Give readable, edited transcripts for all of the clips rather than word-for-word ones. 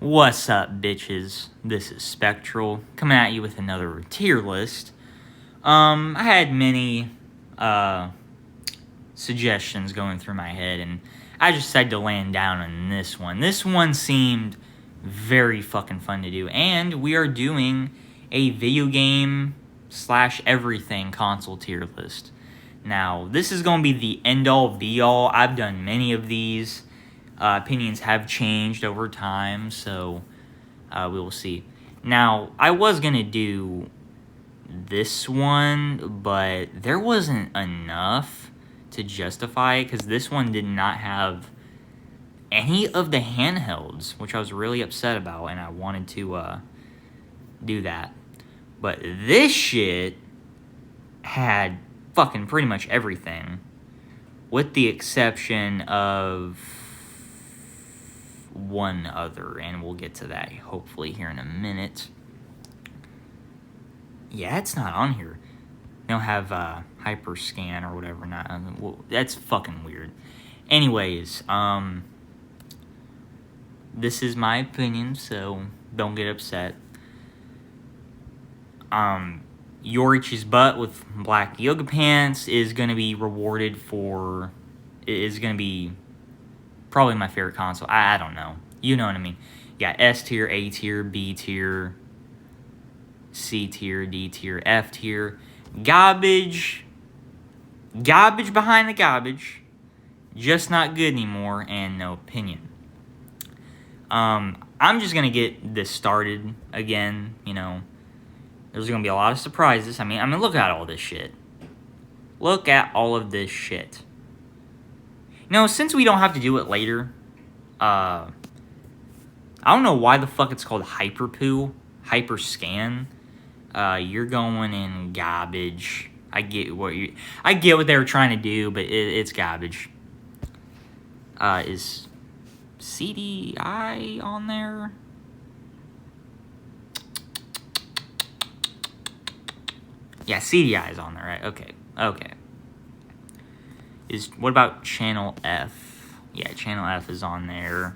What's up, bitches? This is Spectral, coming at you with another tier list. I had many, suggestions going through my head, and I just decided to land down on this one. This one seemed very fucking fun to do, and we are doing a video game / everything console tier list. Now, this is going to be the end-all, be-all. I've done many of these. Opinions have changed over time, so we will see. Now, I was going to do this one, but there wasn't enough to justify it, because this one did not have any of the handhelds, which I was really upset about, and I wanted to do that. But this shit had fucking pretty much everything, with the exception of one other, and we'll get to that hopefully here in a minute. Yeah, it's not on here. They don't have Hyperscan or whatever. Well, that's fucking weird. Anyways, this is my opinion, so don't get upset. Yorichi's butt with black yoga pants is going to be rewarded for... is going to be probably my favorite console. I don't know. You know what I mean. You got S tier, A tier, B tier, C tier, D tier, F tier. Garbage. Garbage behind the garbage. Just not good anymore, and no opinion. I'm just going to get this started again, you know. There's going to be a lot of surprises. I mean, look at all this shit. Look at all of this shit. You know, since we don't have to do it later, I don't know why the fuck it's called Hyperpoo, Hyperscan. You're going in garbage. I get what they were trying to do, but it's garbage. Is CDI on there? Yeah, CDI is on there, right? Okay. What about Channel F? Yeah, Channel F is on there.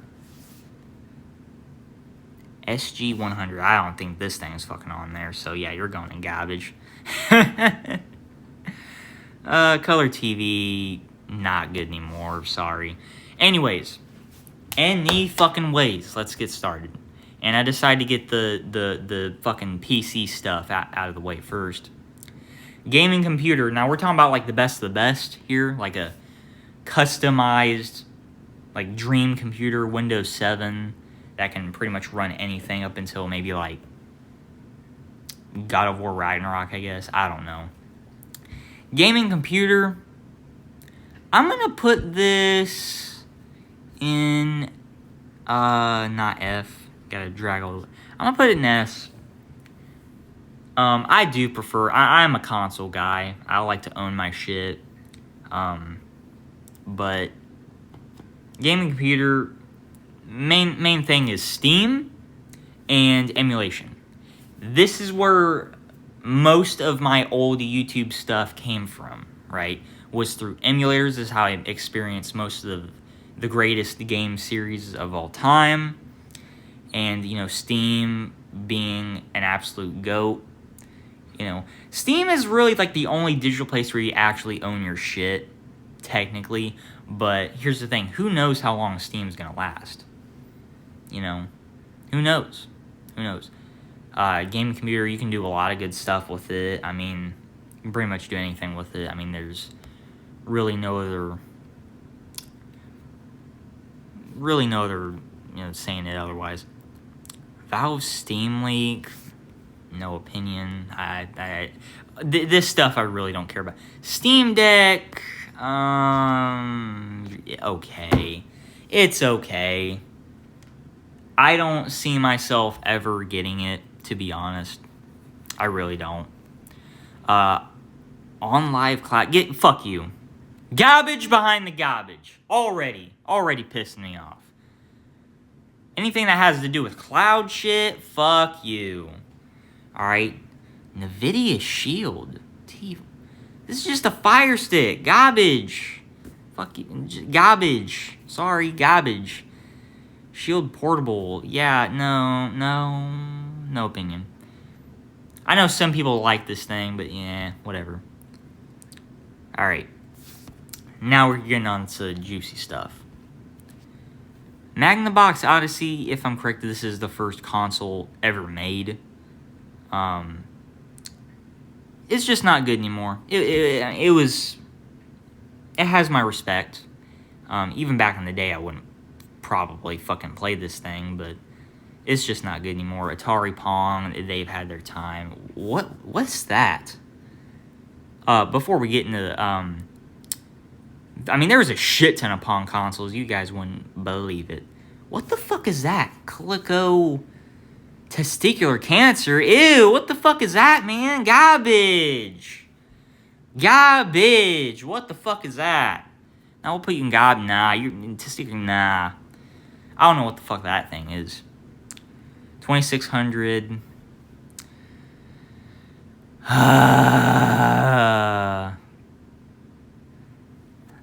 SG100. I don't think this thing is fucking on there. So, yeah, you're going in garbage. Color TV, not good anymore. Sorry. Anyways. Any fucking ways. Let's get started. And I decided to get the fucking PC stuff out of the way first. Gaming computer. Now, we're talking about, like, the best of the best here. Like a customized, like, dream computer, Windows 7, that can pretty much run anything up until maybe, like, God of War Ragnarok, I guess. I don't know. Gaming computer. I'm going to put this in, not F. Gotta drag all those. I'm going to put it in S. I do prefer... I'm a console guy. I like to own my shit. But... gaming computer... Main thing is Steam and emulation. This is where most of my old YouTube stuff came from, right? Was through emulators. This is how I experienced most of the greatest game series of all time. And, you know, Steam being an absolute GOAT. You know, Steam is really, like, the only digital place where you actually own your shit, technically. But here's the thing. Who knows how long Steam's going to last? You know? Who knows? Who knows? Gaming computer, you can do a lot of good stuff with it. I mean, you can pretty much do anything with it. I mean, there's really no other, you know, saying it otherwise. Valve Steam Leak... no opinion. This stuff I really don't care about. Steam Deck, okay. It's okay. I don't see myself ever getting it, to be honest. I really don't. On Live Cloud, fuck you. Garbage behind the garbage. Already pissing me off. Anything that has to do with cloud shit, fuck you. Alright, NVIDIA Shield. This is just a Fire Stick. Garbage. Fuck you. Garbage. Sorry, garbage. Shield Portable. Yeah, no opinion. I know some people like this thing, but yeah, whatever. Alright. Now we're getting on to juicy stuff. Magnavox Odyssey, if I'm correct, this is the first console ever made. It's just not good anymore. It has my respect. Even back in the day, I wouldn't probably fucking play this thing, but it's just not good anymore. Atari Pong, they've had their time. What's that? Before we get into I mean, there was a shit ton of Pong consoles. You guys wouldn't believe it. What the fuck is that? Calico testicular cancer? Ew, what the fuck is that, man? Garbage. Garbage. What the fuck is that? Now we'll put you in garbage. Nah, you're in testicular. Nah. I don't know what the fuck that thing is. 2600.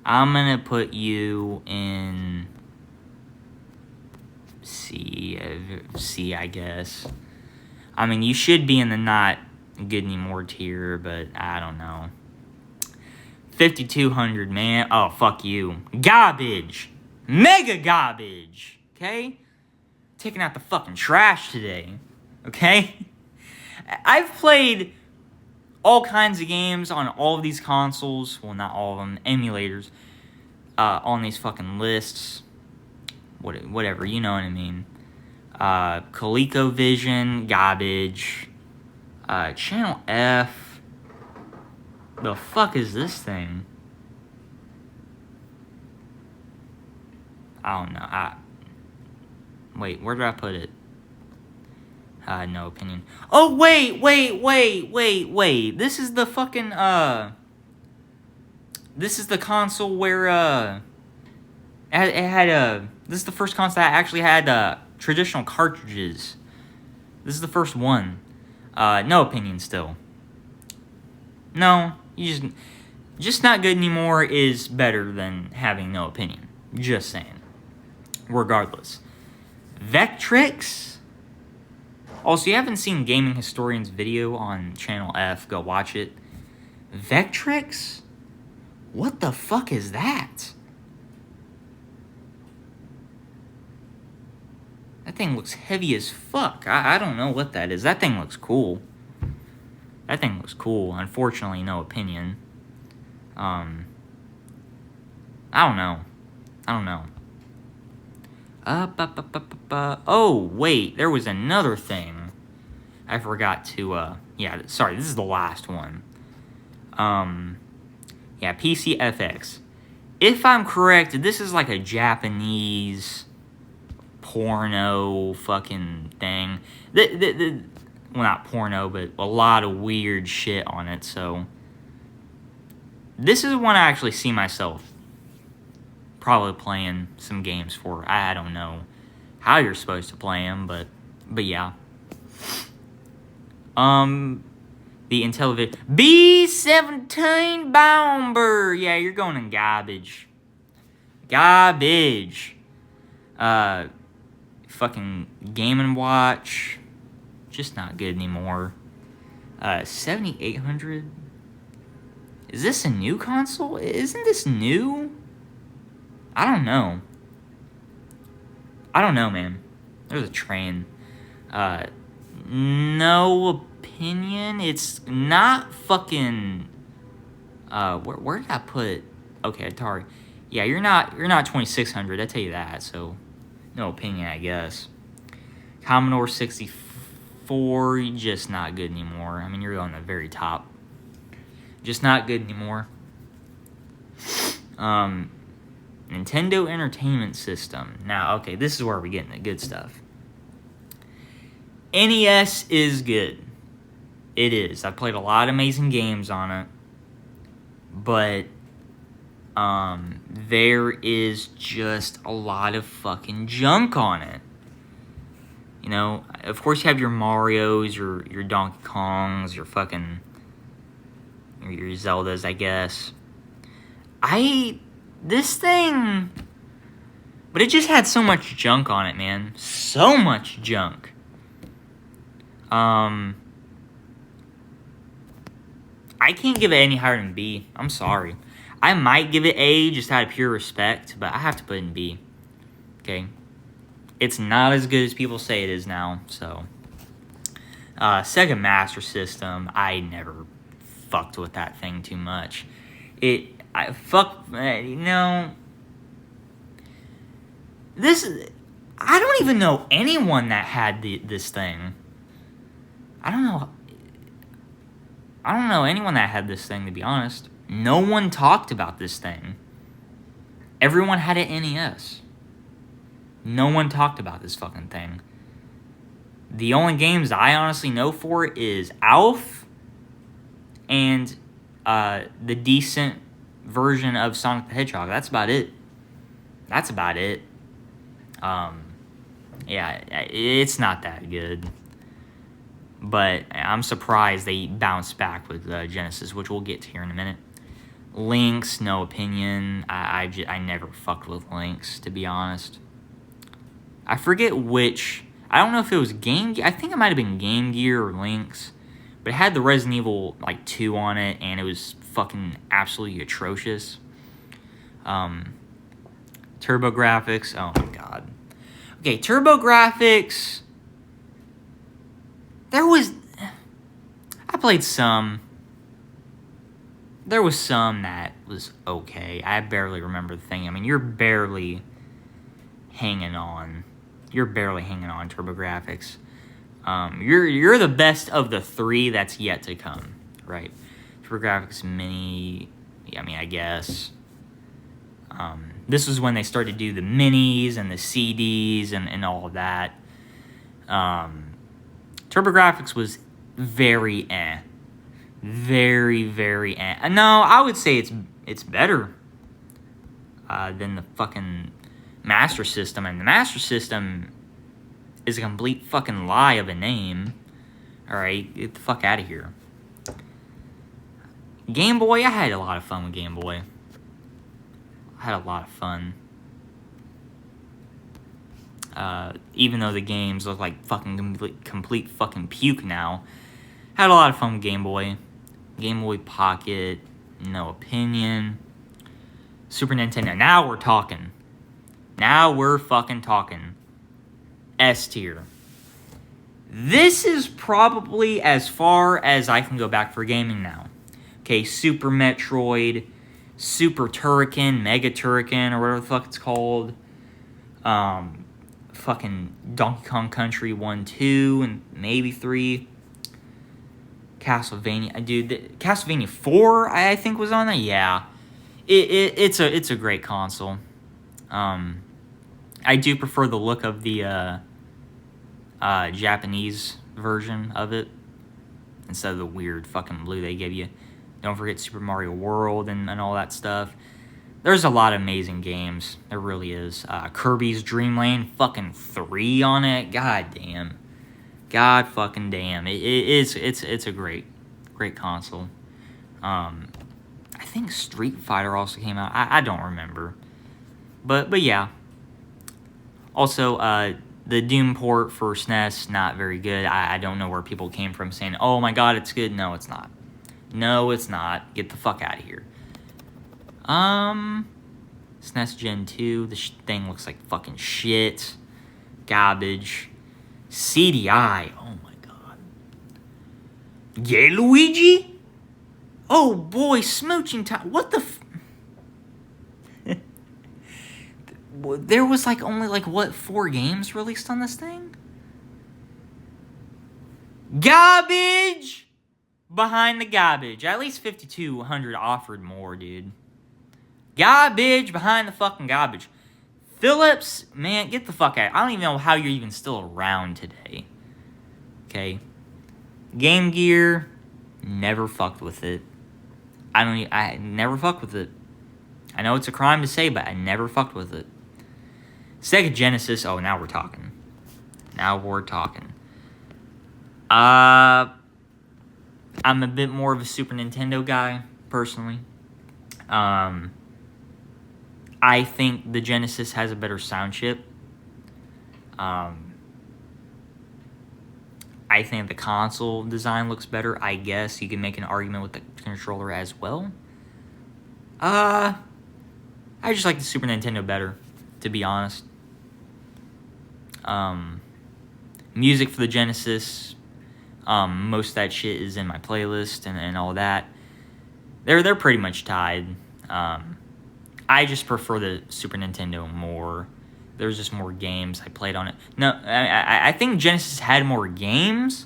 I'm gonna put you in C, I guess. I mean, you should be in the not good anymore tier, but I don't know. 5200, man. Oh, fuck you. Garbage. Mega garbage. Okay? Taking out the fucking trash today. Okay? I've played all kinds of games on all of these consoles. Well, not all of them. Emulators. On these fucking lists. Whatever. You know what I mean. ColecoVision. Garbage. Channel F. The fuck is this thing? I don't know. Wait, where did I put it? No opinion. Oh, wait. This is the fucking, this is the console where, it had, this is the first console that actually had, traditional cartridges. This is the first one. No opinion still. No, just not good anymore is better than having no opinion. Just saying. Regardless. Vectrix? Also, you haven't seen Gaming Historian's video on Channel F, go watch it. Vectrix? What the fuck is that? That thing looks heavy as fuck. I don't know what that is. That thing looks cool. That thing looks cool. Unfortunately, no opinion. I don't know. Oh, wait. There was another thing. I forgot to, yeah, sorry. This is the last one. Yeah, PCFX. If I'm correct, this is like a Japanese porno fucking thing. Well, not porno, but a lot of weird shit on it, so this is one I actually see myself probably playing some games for. I don't know how you're supposed to play them, but yeah. The Intellivision B-17 Bomber. Yeah, you're going in garbage. Garbage. Fucking Game & Watch. Just not good anymore. 7800. Is this a new console? Isn't this new? I don't know. I don't know, man. There's a train. No opinion. It's not fucking. Where did I put? Okay, Atari. Yeah, you're not 2600. I tell you that. So, no opinion, I guess. Commodore 64. Just not good anymore. I mean, you're on the very top. Just not good anymore. Nintendo Entertainment System. Now, okay, this is where we're getting the good stuff. NES is good. It is. I've played a lot of amazing games on it. But, there is just a lot of fucking junk on it. You know, of course you have your Marios, your Donkey Kongs, your fucking, your Zeldas, I guess. This thing But it just had so much junk on it, man. So much junk. I can't give it any higher than B. I'm sorry. I might give it A just out of pure respect, but I have to put it in B. Okay? It's not as good as people say it is now, so. Sega Master System, I never fucked with that thing too much. This, I don't even know anyone that had this thing. I don't know anyone that had this thing, to be honest. No one talked about this thing. Everyone had an NES. No one talked about this fucking thing. The only games I honestly know for it is Alf and the decent version of Sonic the Hedgehog. That's about it. Yeah, it's not that good. But I'm surprised they bounced back with Genesis, which we'll get to here in a minute. Lynx, no opinion. I never fucked with Lynx, to be honest. I forget which. I don't know if it was Game Gear. I think it might have been Game Gear or Lynx. But it had the Resident Evil 2 on it, and it was fucking absolutely atrocious. TurboGrafx. Oh my god. Okay, TurboGrafx. I played some. There was some that was okay. I barely remember the thing. I mean, you're barely hanging on. TurboGrafx. You're the best of the three that's yet to come, right? TurboGrafx Mini. Yeah, I mean, I guess. This was when they started to do the minis and the CDs and all of that. TurboGrafx was very eh. Very, very eh. No, I would say it's better than the fucking Master System. And the Master System is a complete fucking lie of a name. Alright, get the fuck out of here. Game Boy, I had a lot of fun with Game Boy. I had a lot of fun. Even though the games look like fucking complete fucking puke now. Had a lot of fun with Game Boy. Game Boy Pocket, no opinion. Super Nintendo, now we're talking. Now we're fucking talking. S tier. This is probably as far as I can go back for gaming now. Okay, Super Metroid, Super Turrican, Mega Turrican, or whatever the fuck it's called. Fucking Donkey Kong Country 1, 2, and maybe 3. Castlevania, dude, Castlevania 4, I think was on there. Yeah, it's a great console. I do prefer the look of the Japanese version of it instead of the weird fucking blue they give you. Don't forget Super Mario World and all that stuff. There's a lot of amazing games. There really is. Kirby's Dream Land, fucking 3 on it. God damn. God fucking damn. It's a great console. I think Street Fighter also came out. I don't remember. But yeah. Also, the Doom port for SNES, not very good. I don't know where people came from saying, oh my god, it's good. No, it's not. No, it's not. Get the fuck out of here. SNES Gen 2, this thing looks like fucking shit. Garbage. CDI, oh my god. Yeah, Luigi? Oh boy, smooching time. What the there was only 4 games released on this thing? Garbage! Behind the garbage. At least 5200 offered more, dude. Garbage behind the fucking garbage. Philips, man, get the fuck out. I don't even know how you're even still around today. Okay. Game Gear, never fucked with it. I never fucked with it. I know it's a crime to say, but I never fucked with it. Sega Genesis, oh, now we're talking. I'm a bit more of a Super Nintendo guy, personally. I I think the Genesis has a better sound chip. I think the console design looks better. I guess you can make an argument with the controller as well. I just like the Super Nintendo better, to be honest. Music for the Genesis, most of that shit is in my playlist and all that. They're pretty much tied. I just prefer the Super Nintendo more. There's just more games I played on it. No, I think Genesis had more games,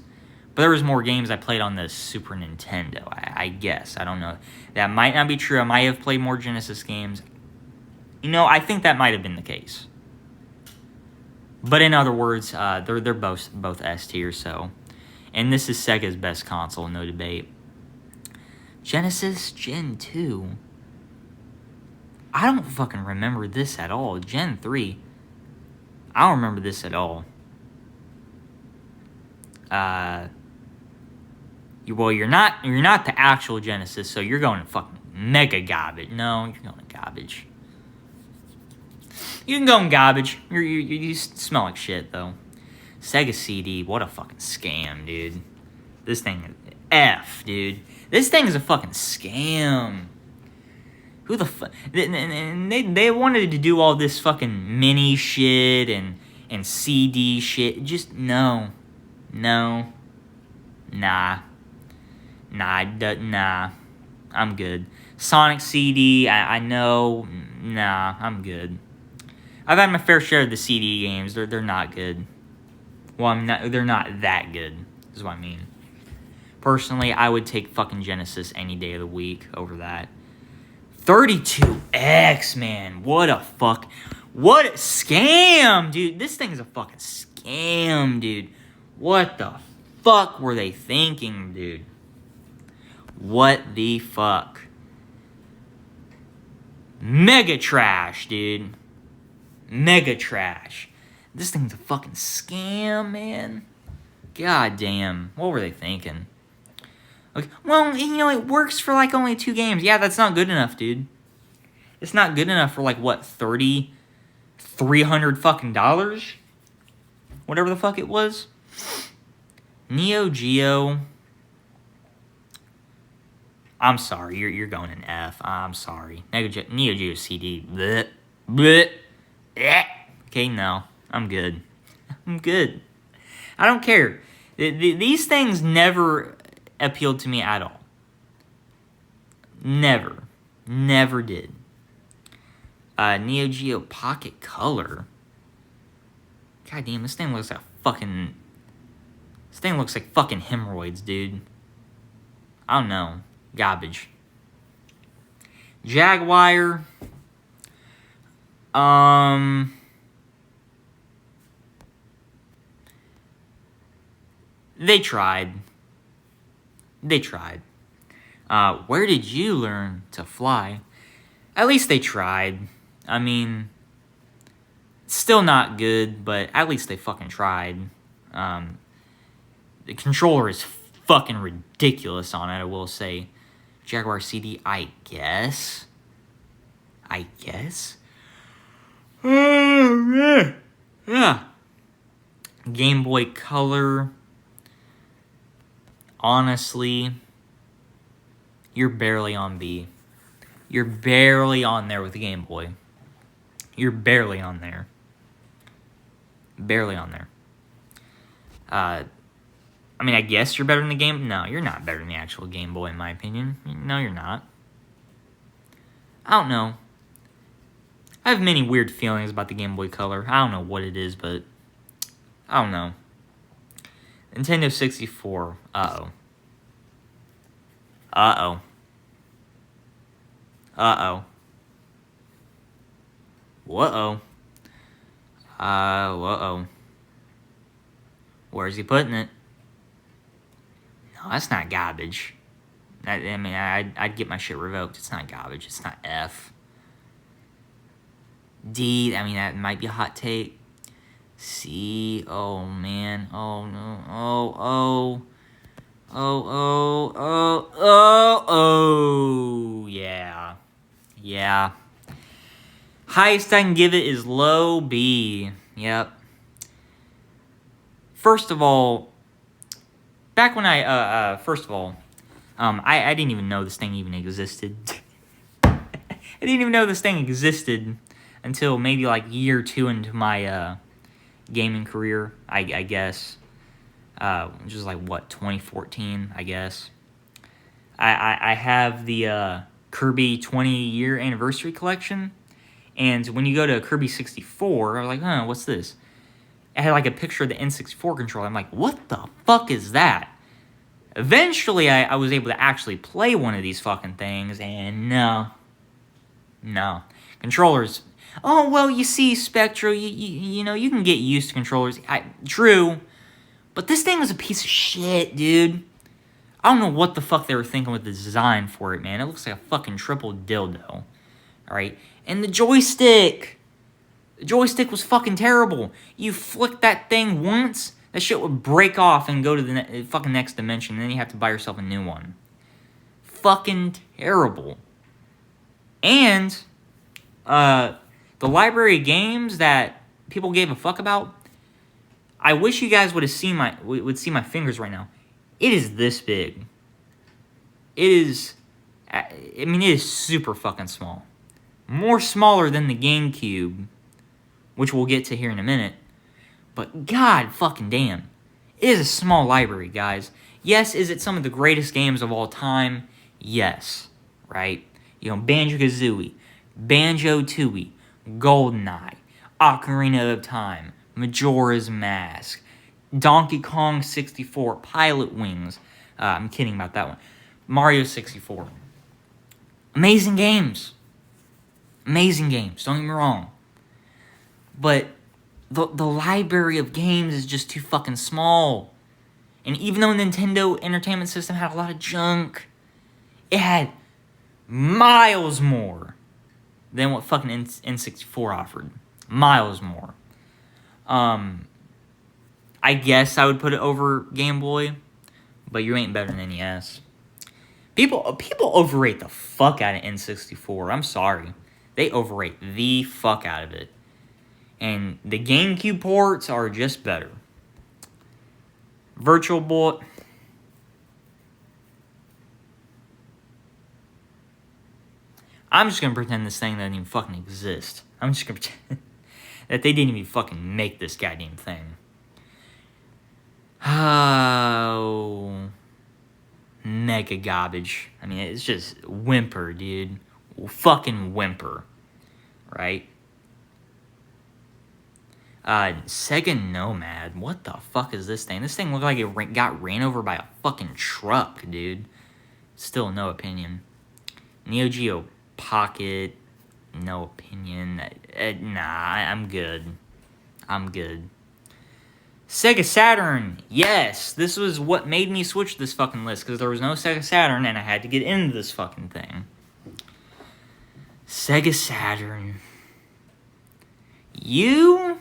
but there was more games I played on the Super Nintendo, I guess. I don't know. That might not be true. I might have played more Genesis games. I think that might have been the case. But in other words, they're both S tier, so. And this is Sega's best console, no debate. Genesis Gen 2. I don't fucking remember this at all. Gen 3. I don't remember this at all. Well, you're not the actual Genesis, so you're going to fucking mega garbage. No, you're going to garbage. You can go in garbage. You smell like shit, though. Sega CD, what a fucking scam, dude. This thing, F, dude. This thing is a fucking scam. Who the fuck? They wanted to do all this fucking mini shit and CD shit. Just, no. Nah. I'm good. Sonic CD, I know. Nah, I'm good. I've had my fair share of the CD games. They're not good. Well, they're not that good, is what I mean. Personally, I would take fucking Genesis any day of the week over that. 32X, man. What a scam, dude. This thing is a fucking scam, dude. What the fuck were they thinking, dude? What the fuck? Mega trash, dude. Mega trash. This thing's a fucking scam, man. God damn. What were they thinking? Okay. Well, it works for like only 2 games. Yeah, that's not good enough, dude. It's not good enough for like what, $300 fucking dollars? Whatever the fuck it was. Neo Geo. I'm sorry, you're going in F. I'm sorry. Neo Geo CD. Blech. Blech. Blech. Okay, no. I'm good. I'm good. I don't care. These things never appealed to me at all. Never. Never did. Neo Geo Pocket Color. God damn, this thing looks like fucking... This thing looks like fucking hemorrhoids, dude. I don't know. Garbage. Jaguar. They tried. Where did you learn to fly? At least they tried. I mean, still not good, but at least they fucking tried. The controller is fucking ridiculous on it, I will say. Jaguar CD, I guess. Oh, yeah. Game Boy Color. Honestly, you're barely on B. You're barely on there with the Game Boy. You're barely on there. Barely on there. I mean, I guess you're better than the game. No, you're not better than the actual Game Boy, in my opinion. No, you're not. I don't know. I have many weird feelings about the Game Boy Color. I don't know what it is, but I don't know. Nintendo 64. Uh-oh. Where's he putting it? No, that's not garbage. I'd get my shit revoked. It's not garbage. It's not F. D, that might be a hot take. C, oh man. Oh no. Oh, yeah. Highest I can give it is low B. Yep. First of all, back when I didn't even know this thing even existed. I didn't even know this thing existed until maybe like year 2 into my gaming career, I guess. Which is like, what, 2014, I guess. I have the Kirby 20-year anniversary collection. And when you go to Kirby 64, I was like, what's this? It had like a picture of the N64 controller. I'm like, what the fuck is that? Eventually, I was able to actually play one of these fucking things, and no. Controllers. Oh, well, you see, Spectro, you know, you can get used to controllers. True, but this thing was a piece of shit, dude. I don't know what the fuck they were thinking with the design for it, man. It looks like a fucking triple dildo. Alright? And the joystick. The joystick was fucking terrible. You flick that thing once, that shit would break off and go to the fucking next dimension, and then you have to buy yourself a new one. Fucking terrible. And, the library of games that people gave a fuck about, I wish you guys would see my fingers right now. It is this big. It is super fucking small. More smaller than the GameCube, which we'll get to here in a minute. But god fucking damn. It is a small library, guys. Yes, is it some of the greatest games of all time? Yes. Right? You know, Banjo-Kazooie, Banjo-Tooie, GoldenEye, Ocarina of Time, Majora's Mask, Donkey Kong 64, Pilot Wings. I'm kidding about that one. Mario 64. Amazing games. Amazing games, don't get me wrong. But the library of games is just too fucking small. And even though Nintendo Entertainment System had a lot of junk, it had miles more than what fucking N64 offered. Miles more. I guess I would put it over Game Boy, but you ain't better than NES. People overrate the fuck out of N64. I'm sorry. They overrate the fuck out of it. And the GameCube ports are just better. Virtual Boy. I'm just gonna pretend this thing doesn't even fucking exist. I'm just gonna pretend that they didn't even fucking make this goddamn thing. Oh, mega garbage. I mean, it's just whimper, dude. Fucking whimper. Right? Sega Nomad. What the fuck is this thing? This thing looked like it got ran over by a fucking truck, dude. Still no opinion. Neo Geo Pocket. No opinion. Nah, I'm good. Sega Saturn. Yes, this was what made me switch this fucking list, because there was no Sega Saturn, and I had to get into this fucking thing. Sega Saturn. You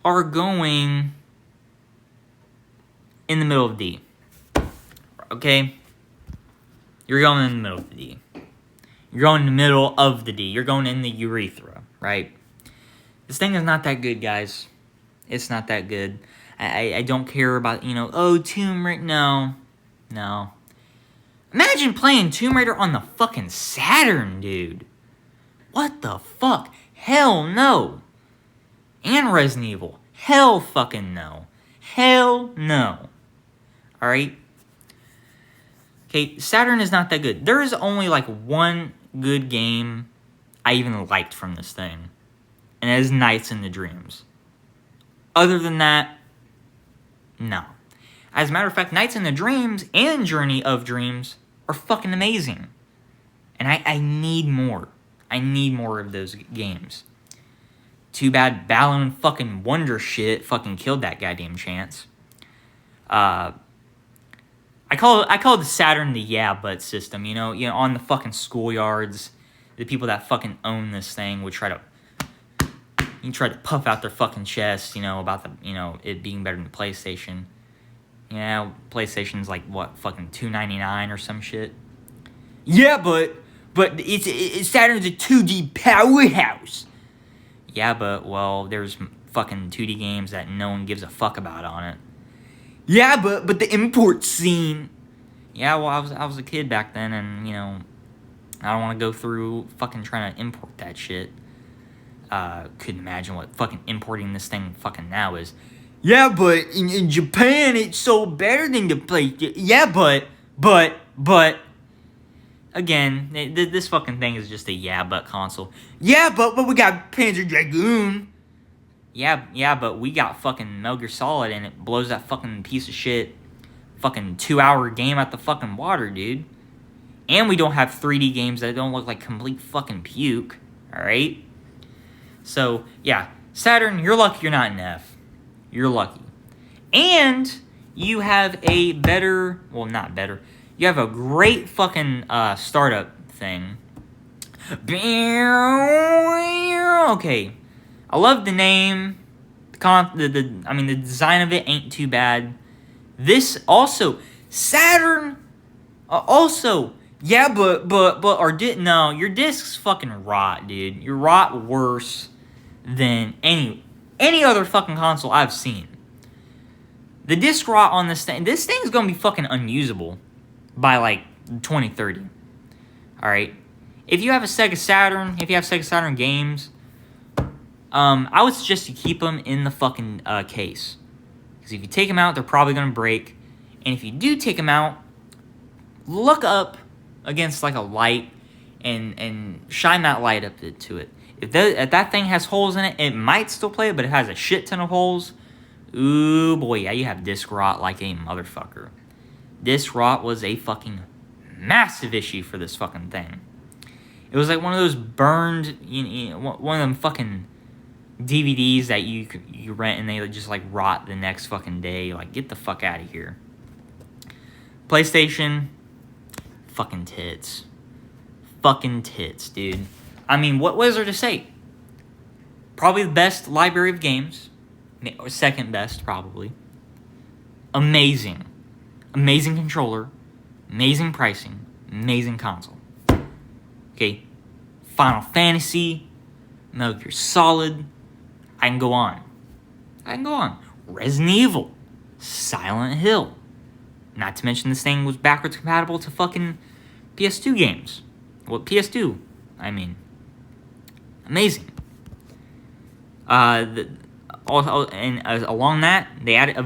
are going in the middle of D. Okay? You're going in the middle of the D. You're going in the middle of the D. You're going in the urethra, right? This thing is not that good, guys. It's not that good. I don't care about, Tomb Raider. No. Imagine playing Tomb Raider on the fucking Saturn, dude. What the fuck? Hell no. And Resident Evil. Hell fucking no. Hell no. Alright? Okay, Saturn is not that good. There is only like one good game I even liked from this thing. And it is Nights in the Dreams. Other than that, no. As a matter of fact, Nights in the Dreams and Journey of Dreams are fucking amazing. And I need more. I need more of those games. Too bad Balan fucking Wonder shit fucking killed that goddamn chance. I call the Saturn the yeah but system, on the fucking schoolyards, the people that fucking own this thing would try to puff out their fucking chest, about it being better than the PlayStation. PlayStation's like, what, fucking $2.99 or some shit? Yeah, but but Saturn's a 2D powerhouse. Yeah, but, well, there's fucking 2D games that no one gives a fuck about on it. Yeah, but the import scene. Yeah, well, I was a kid back then, and, you know, I don't want to go through fucking trying to import that shit. Couldn't imagine what fucking importing this thing fucking now is. Yeah, but in Japan, it's so better than the place. Yeah, but... Again, this fucking thing is just a yeah, but console. Yeah, but we got Panzer Dragoon. Yeah, but we got fucking Metal Gear Solid, and it blows that fucking piece of shit fucking 2-hour game at the fucking water, dude. And we don't have 3D games that don't look like complete fucking puke, alright? So, yeah, Saturn, you're lucky you're not an F. You're lucky. And you have a better, well, not better, you have a great fucking startup thing. Okay, I love the name. The design of it ain't too bad. This also, Saturn, also, yeah, but no, your discs fucking rot, dude. You rot worse than any other fucking console I've seen. The disc rot on this thing's gonna be fucking unusable by, like, 2030. Alright? If you have a Sega Saturn, if you have Sega Saturn games, I would suggest you keep them in the fucking case. Because if you take them out, they're probably going to break. And if you do take them out, look up against, like, a light and shine that light up to it. If that thing has holes in it, it might still play, but it has a shit ton of holes. Ooh, boy, yeah, you have disc rot like a motherfucker. Disc rot was a fucking massive issue for this fucking thing. It was like one of those burned, one of them fucking DVDs that you rent and they just, like, rot the next fucking day. Like, get the fuck out of here. PlayStation, fucking tits. Fucking tits, dude. I mean, what was there to say? Probably the best library of games. Or second best, probably. Amazing. Amazing controller. Amazing pricing. Amazing console. Okay. Final Fantasy. Metal Gear Solid. I can go on. Resident Evil. Silent Hill. Not to mention this thing was backwards compatible to fucking PS2 games. Well, PS2, I mean. Amazing. Along that, they added,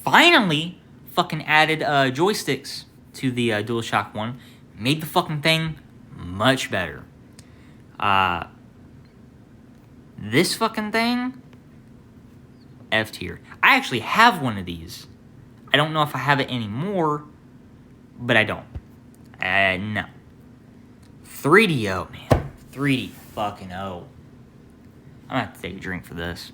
finally, fucking added joysticks to the DualShock 1. Made the fucking thing much better. This fucking thing, F tier. I actually have one of these. I don't know if I have it anymore, but I don't. No. 3DO, man. 3D fucking O. I'm gonna have to take a drink for this.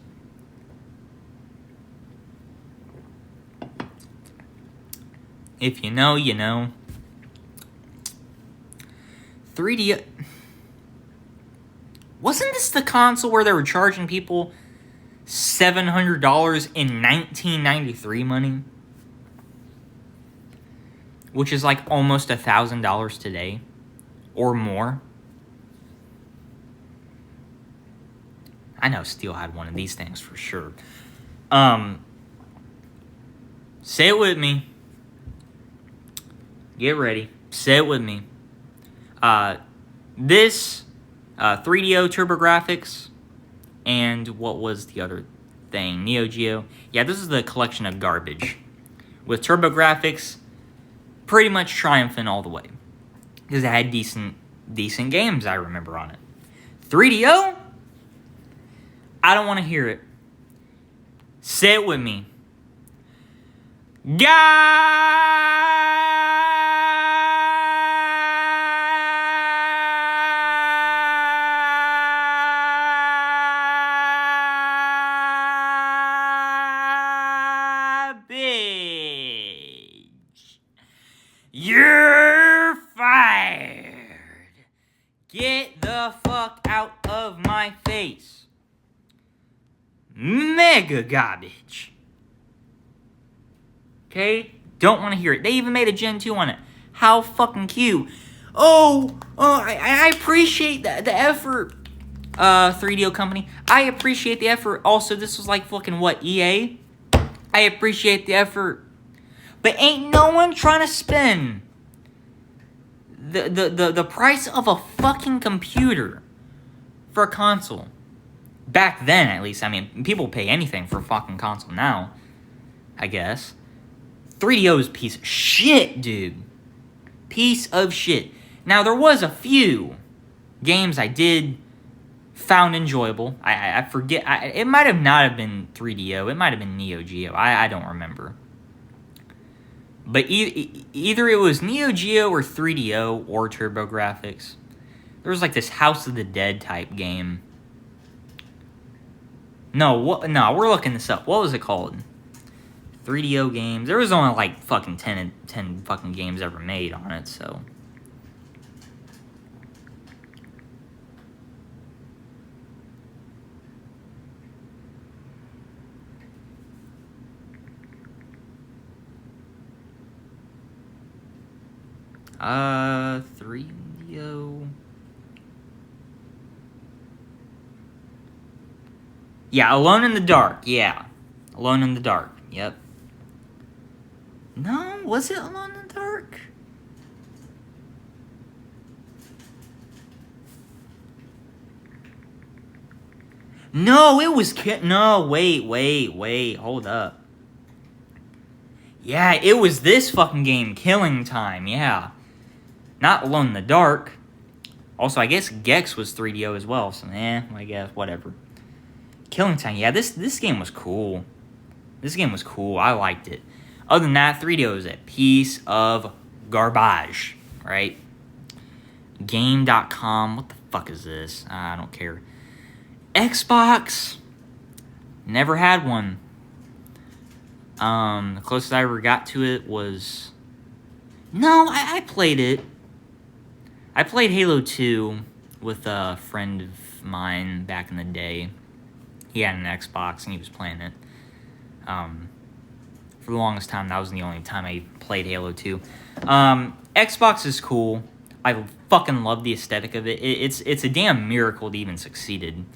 If you know, you know. 3D. Wasn't this the console where they were charging people $700 in 1993 money? Which is like almost $1,000 today. Or more. I know Steel had one of these things for sure. Say it with me. Get ready. Say it with me. This 3DO TurboGrafx and what was the other thing? Neo Geo. Yeah, this is the collection of garbage. With TurboGrafx pretty much triumphant all the way. Because it had decent games I remember on it. 3DO? I don't want to hear it. Say it with me. Garbage. You're fired. Get the fuck out of my face. Mega garbage. Okay? Don't want to hear it. They even made a Gen 2 on it. How fucking cute. I appreciate the effort, 3DO company. I appreciate the effort. Also, this was like fucking what, EA? I appreciate the effort. But ain't no one trying to spend the price of a fucking computer for a console. Back then, at least. I mean, people pay anything for a fucking console now, I guess. 3DO is a piece of shit, dude. Piece of shit. Now, there was a few games I did found enjoyable. I forget. It might have not have been 3DO. It might have been Neo Geo. I don't remember. But either it was Neo Geo or 3DO or TurboGrafx. There was like this House of the Dead type game. No, we're looking this up. What was it called? 3DO games. There was only like fucking 10 fucking games ever made on it, so. Uh, 3DO. Yeah, Alone in the Dark. Yeah. Alone in the Dark. Yep. No, was it Alone in the Dark? No, it was... No, wait. Hold up. Yeah, it was this fucking game, Killing Time. Yeah. Not Alone in the Dark. Also, I guess Gex was 3DO as well, so I guess, whatever. Killing Time, yeah, this game was cool. This game was cool, I liked it. Other than that, 3DO is a piece of garbage, right? Game.com, what the fuck is this? I don't care. Xbox, never had one. The closest I ever got to it was... No, I played it. I played Halo 2 with a friend of mine back in the day. He had an Xbox and he was playing it. For the longest time, that was the only time I played Halo 2. Xbox is cool. I fucking love the aesthetic of it. It's a damn miracle it even succeeded.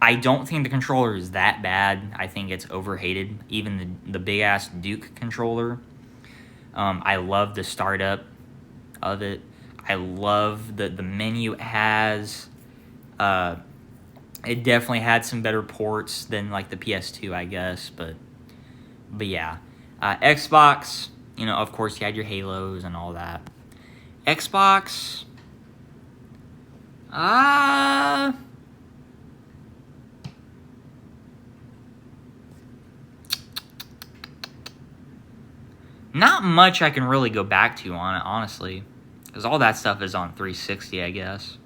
I don't think the controller is that bad. I think it's overhated. Even the big-ass Duke controller. I love the startup of it. I love the menu it has. It definitely had some better ports than like the PS2, I guess. But yeah. Xbox, of course you had your Halos and all that. Xbox... not much I can really go back to on it, honestly. Because all that stuff is on 360, I guess.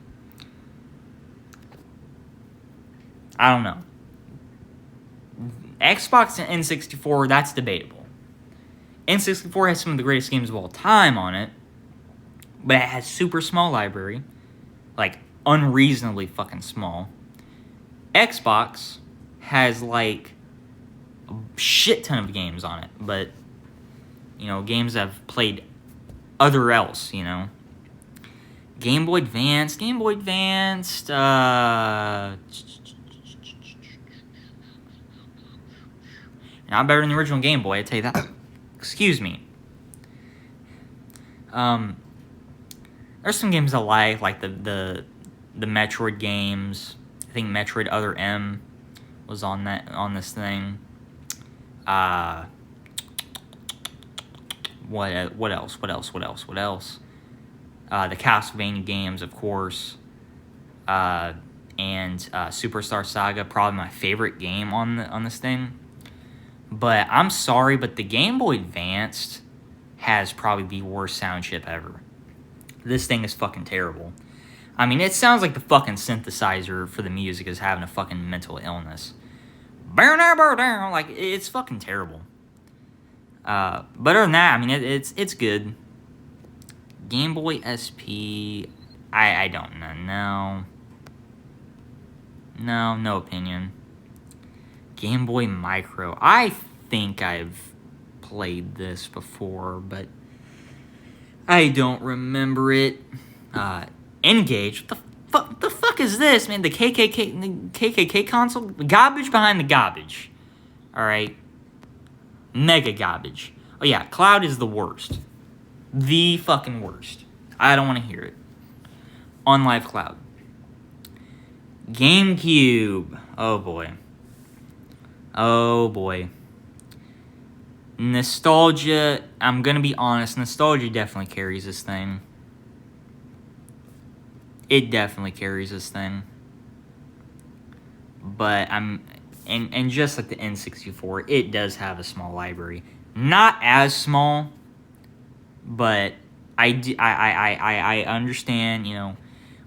I don't know. Xbox and N64, that's debatable. N64 has some of the greatest games of all time on it. But it has super small library. Like, unreasonably fucking small. Xbox has, like, a shit ton of games on it. But, games I've played other else, Game Boy Advance, not better than the original Game Boy, I tell you that. Excuse me. There's some games I like the Metroid games. I think Metroid Other M was on this thing. What else? The Castlevania games, of course. And Superstar Saga, probably my favorite game on this thing. But I'm sorry, but the Game Boy Advance has probably the worst sound chip ever. This thing is fucking terrible. I mean, it sounds like the fucking synthesizer for the music is having a fucking mental illness. Like, it's fucking terrible. But other than that, I mean, it's good. Game Boy SP, I don't know. No opinion. Game Boy Micro, I think I've played this before, but I don't remember it. N-Gage. What the fuck is this, man? The KKK console? Garbage behind the garbage. Alright? Mega garbage. Oh yeah, Cloud is the worst. The fucking worst. I don't want to hear it. On Live Cloud. GameCube. Oh boy. Oh boy. Nostalgia, I'm gonna be honest, nostalgia definitely carries this thing. It definitely carries this thing. But and just like the N64, it does have a small library. Not as small, but I understand, you know,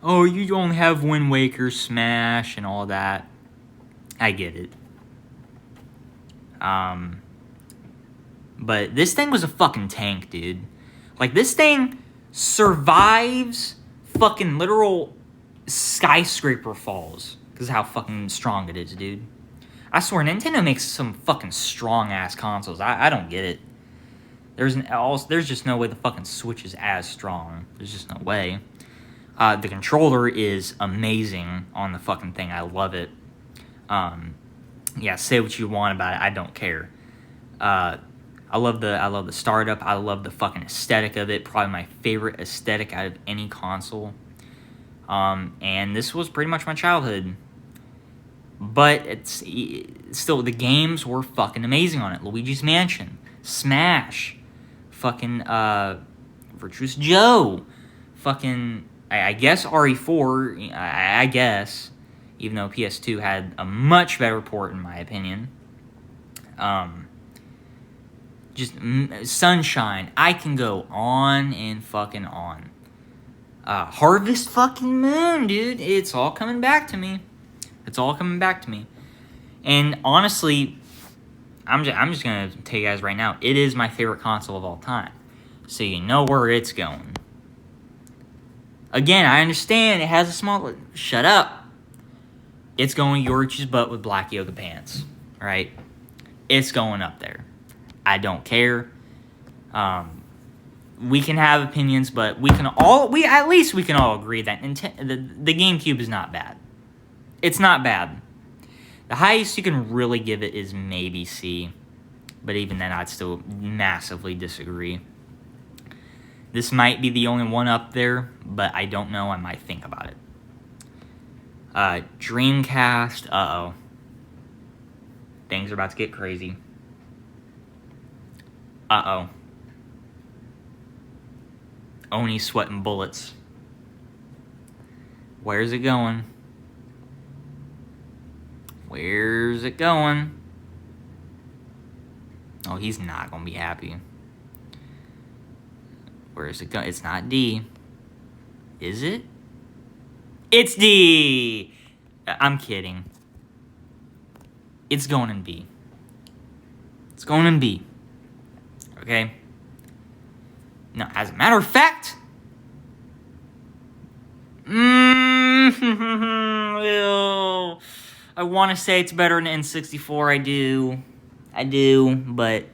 oh, you only have Wind Waker, Smash, and all that. I get it. But this thing was a fucking tank, dude. Like, this thing survives fucking literal skyscraper falls. Because of how fucking strong it is, dude. I swear, Nintendo makes some fucking strong-ass consoles. I don't get it. There's just no way the fucking Switch is as strong. There's just no way. The controller is amazing on the fucking thing. I love it. Yeah, say what you want about it. I don't care. I love the startup. I love the fucking aesthetic of it. Probably my favorite aesthetic out of any console. And this was pretty much my childhood. But it's still, the games were fucking amazing on it. Luigi's Mansion, Smash, fucking Virtuous Joe, fucking I guess RE4. I guess, even though PS2 had a much better port in my opinion. Just Sunshine. I can go on and fucking on. Harvest fucking Moon, dude. It's all coming back to me. It's all coming back to me. And honestly, I'm just going to tell you guys right now, it is my favorite console of all time. So you know where it's going. Again, I understand it has a small... Shut up. It's going Yorichi's butt with black yoga pants. Right? It's going up there. I don't care. We can have opinions, but we can all agree that the GameCube is not bad. It's not bad. The highest you can really give it is maybe C, but even then I'd still massively disagree. This might be the only one up there, but I don't know. I might think about it. Dreamcast. Uh-oh. Things are about to get crazy. Uh-oh. Oni sweating bullets. Where's it going? Where's it going? Oh, he's not going to be happy. Where's it going? It's not D. Is it? It's D! I'm kidding. It's going in B. It's going in B. Okay? Now, as a matter of fact... I want to say it's better than N64. I do, but...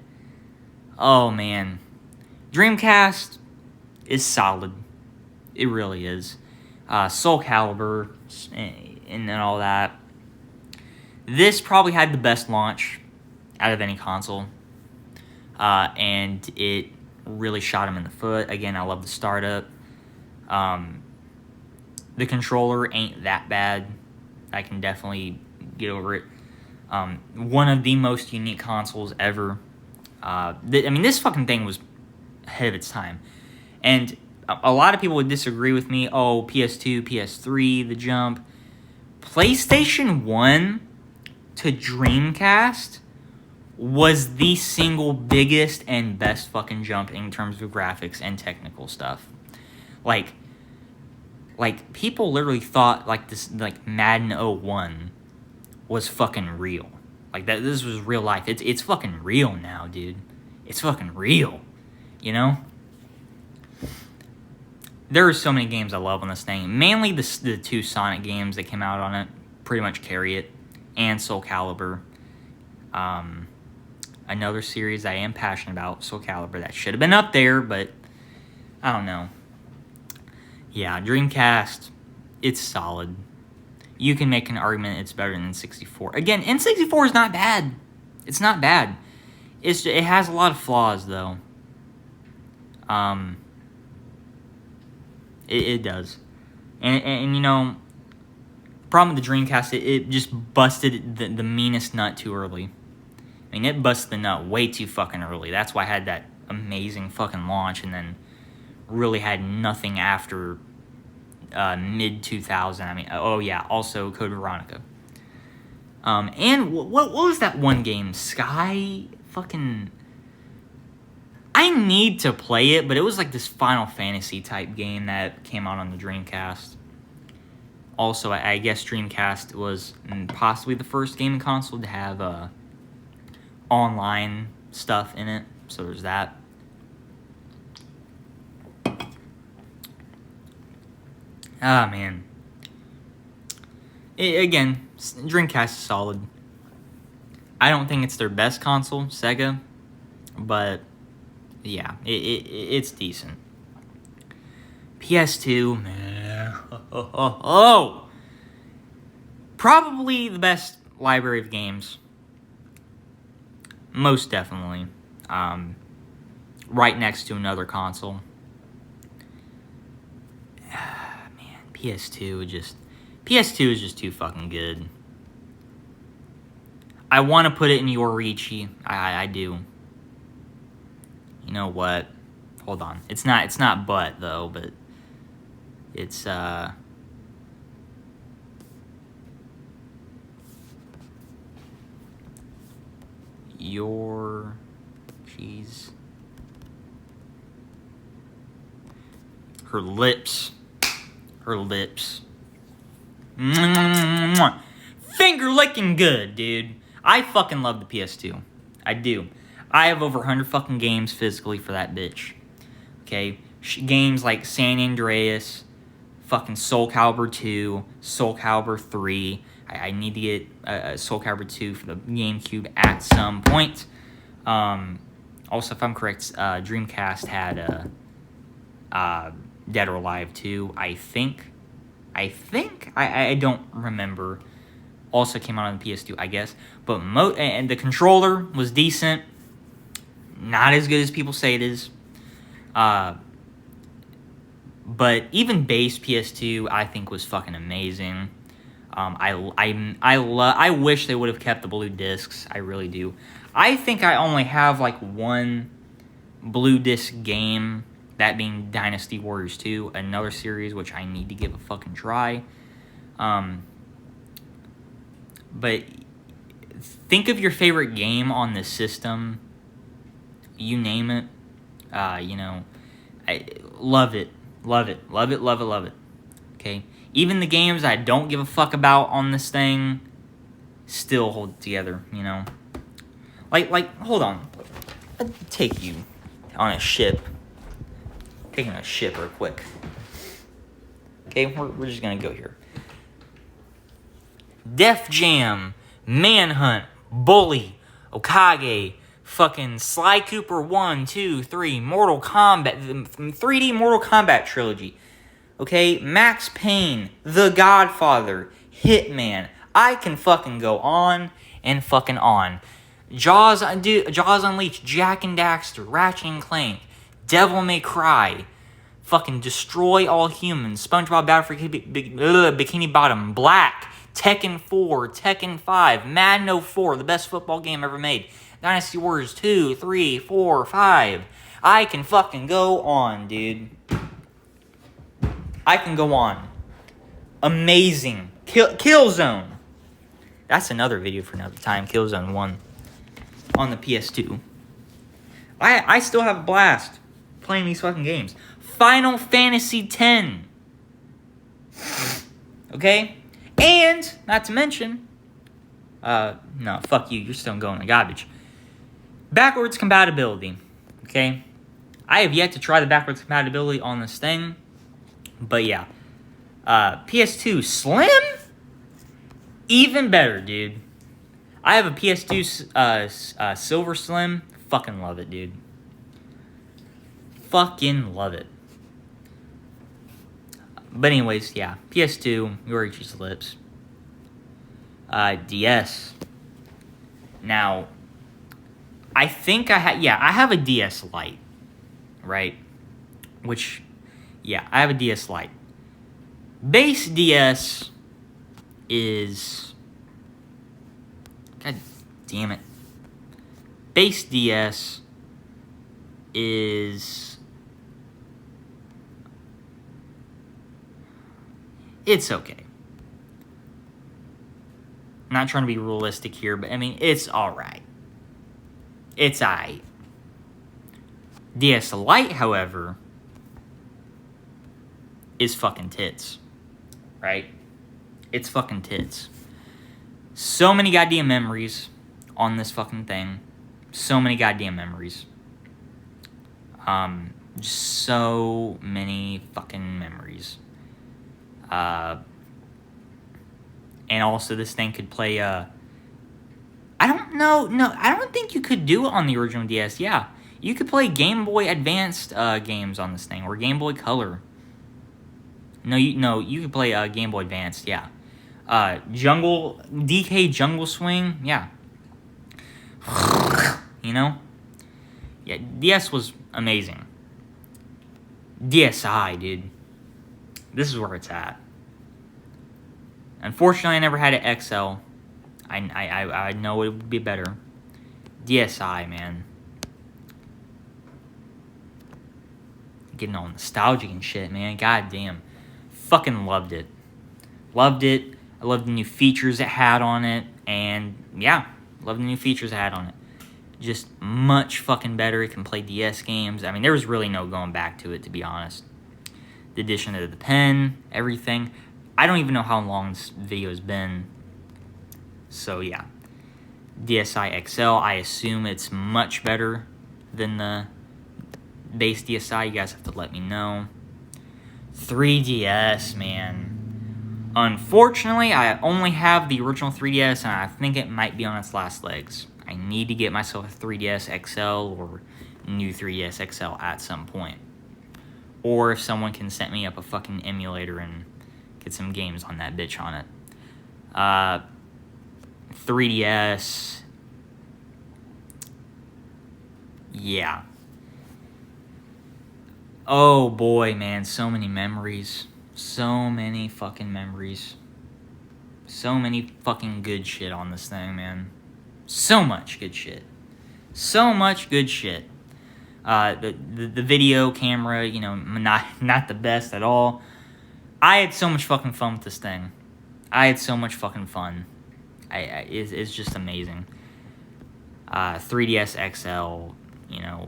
Oh, man. Dreamcast is solid. It really is. Soul Calibur and all that. This probably had the best launch out of any console. And it really shot him in the foot. Again, I love the startup. The controller ain't that bad. I can definitely get over it. One of the most unique consoles ever. This fucking thing was ahead of its time. And a lot of people would disagree with me. Oh, PS2, PS3, the jump. PlayStation 1 to Dreamcast was the single biggest and best fucking jump in terms of graphics and technical stuff. Like people literally thought Madden 01 was fucking real. Like that, this was real life. It's fucking real now, dude. It's fucking real. You know? There are so many games I love on this thing. Mainly the two Sonic games that came out on it pretty much carry it. And Soul Calibur. Another series I am passionate about, Soul Calibur, that should have been up there, but I don't know. Yeah, Dreamcast, it's solid. You can make an argument it's better than N64. Again, N64 is not bad. It's not bad. It has a lot of flaws, though. It does. And you know, the problem with the Dreamcast, it just busted the meanest nut too early. I mean, it busted the nut way too fucking early. That's why I had that amazing fucking launch, and then really had nothing after mid 2000. I mean, oh yeah, also Code Veronica. And what was that one game? Sky fucking. I need to play it, but it was like this Final Fantasy type game that came out on the Dreamcast. Also, I guess Dreamcast was possibly the first gaming console to have online stuff in it. So there's that. Ah, man. Again, Dreamcast is solid. I don't think it's their best console, Sega, but yeah, it's decent. PS2, man. Oh! Probably the best library of games. Most definitely. Right next to another console. Man, PS2 is just too fucking good. I want to put it in Yoruichi. I do. You know what? Hold on. It's not but though, but it's your cheese. Her lips. Finger licking good, dude. I fucking love the PS2. I do. I have over 100 fucking games physically for that bitch. Okay? Games like San Andreas, fucking Soul Calibur 2, Soul Calibur 3. I need to get Soul Calibur 2 for the GameCube at some point. Also, if I'm correct, Dreamcast had Dead or Alive 2, I think. I don't remember. Also came out on the PS2, I guess. But and the controller was decent. Not as good as people say it is. But even base PS2, I think was fucking amazing. I wish they would have kept the blue discs. I really do. I think I only have like one blue disc game, that being Dynasty Warriors 2, another series which I need to give a fucking try. But think of your favorite game on this system. You name it. I love it. Okay? Even the games I don't give a fuck about on this thing still hold it together, you know? Like, hold on. I'll take you on a ship. Taking a ship real quick. Okay, we're just gonna go here. Def Jam, Manhunt, Bully, Okage, fucking Sly Cooper 1, 2, 3, Mortal Kombat, 3D Mortal Kombat trilogy. Okay, Max Payne, The Godfather, Hitman. I can fucking go on and fucking on. Jaws Unleashed, Jak and Daxter, Ratchet and Clank, Devil May Cry, fucking Destroy All Humans, SpongeBob Battle for Bikini Bottom, Black, Tekken 4, Tekken 5, Madden 04, the best football game ever made, Dynasty Warriors 2, 3, 4, 5. I can fucking go on, dude. I can go on. Amazing. Killzone. That's another video for another time. Killzone 1 on the PS2. I still have a blast playing these fucking games. Final Fantasy X. Okay? And, not to mention, no, fuck you, you're still going in the garbage. Backwards compatibility. Okay? I have yet to try the backwards compatibility on this thing. But yeah. PS2 Slim? Even better, dude. I have a PS2 Silver Slim. Fucking love it, dude. Fucking love it. But anyways, yeah. PS2, you already choose lips. DS. Now, I think I have a DS Lite, right? Which, yeah, I have a DS Lite. Base DS is... God damn it. Base DS is... It's okay. I'm not trying to be realistic here, but I mean, it's alright. It's alright. DS Lite, however, is fucking tits. Right? It's fucking tits. So many goddamn memories on this fucking thing. So many goddamn memories. Just so many fucking memories. And also this thing could play, I don't know, no, I don't think you could do it on the original DS, yeah. You could play Game Boy Advanced games on this thing, or Game Boy Color. No, you could play Game Boy Advanced, yeah. DK Jungle Swing, yeah. You know? Yeah, DS was amazing. DSi, dude. This is where it's at. Unfortunately, I never had an XL. I know it would be better. DSi, man. Getting all nostalgic and shit, man. God damn. Fucking loved it. Loved it. I loved the new features it had on it. And, yeah. Loved the new features it had on it. Just much fucking better. It can play DS games. I mean, there was really no going back to it, to be honest. The addition of the pen, everything. I don't even know how long this video has been. So, yeah. DSi XL, I assume it's much better than the base DSi. You guys have to let me know. 3DS, man. Unfortunately, I only have the original 3DS, and I think it might be on its last legs. I need to get myself a 3DS XL or new 3DS XL at some point. Or if someone can set me up a fucking emulator and get some games on that bitch on it. 3DS. Yeah. Oh boy, man. So many memories. So many fucking memories. So many fucking good shit on this thing, man. So much good shit. So much good shit. The video camera, you know, not the best at all. I had so much fucking fun with this thing. I had so much fucking fun. It's just amazing. 3DS XL, you know,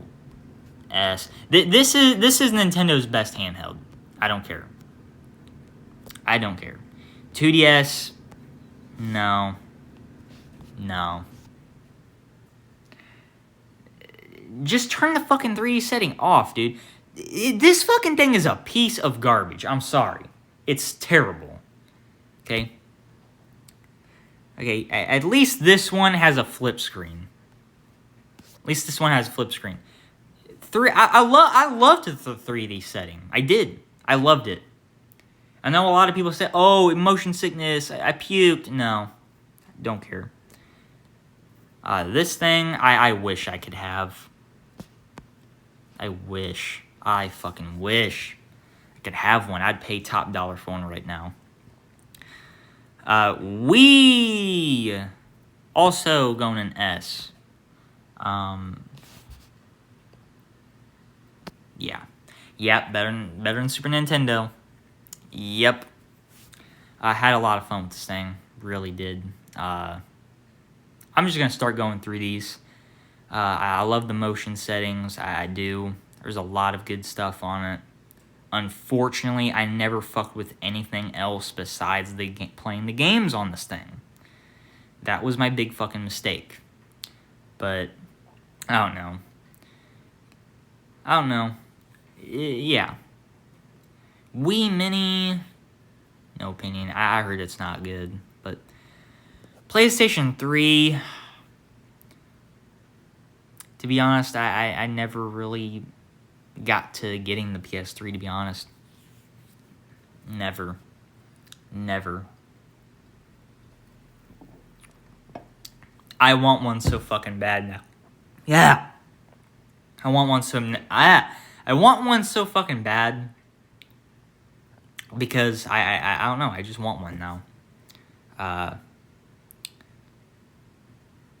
S. This is Nintendo's best handheld. I don't care. I don't care. 2DS, no. Just turn the fucking 3D setting off, dude. This fucking thing is a piece of garbage. I'm sorry. It's terrible. Okay? Okay, at least this one has a flip screen. At least this one has a flip screen. I loved the 3D setting. I did. I loved it. I know a lot of people say, oh, motion sickness, I puked. No, don't care. This thing, I wish I could have. I fucking wish I could have one. I'd pay top dollar for one right now. We also going in S. Yeah. Yep, better than Super Nintendo. Yep. I had a lot of fun with this thing. Really did. I'm just going to start going through these. I love the motion settings. I do. There's a lot of good stuff on it. Unfortunately, I never fucked with anything else besides playing the games on this thing. That was my big fucking mistake. But, I don't know. Yeah. Wii Mini, no opinion. I heard it's not good. But, PlayStation 3, to be honest, I never really got to getting the PS3, to be honest. Never. Never. I want one so fucking bad now. Yeah. I want one so fucking bad because I don't know. I just want one now.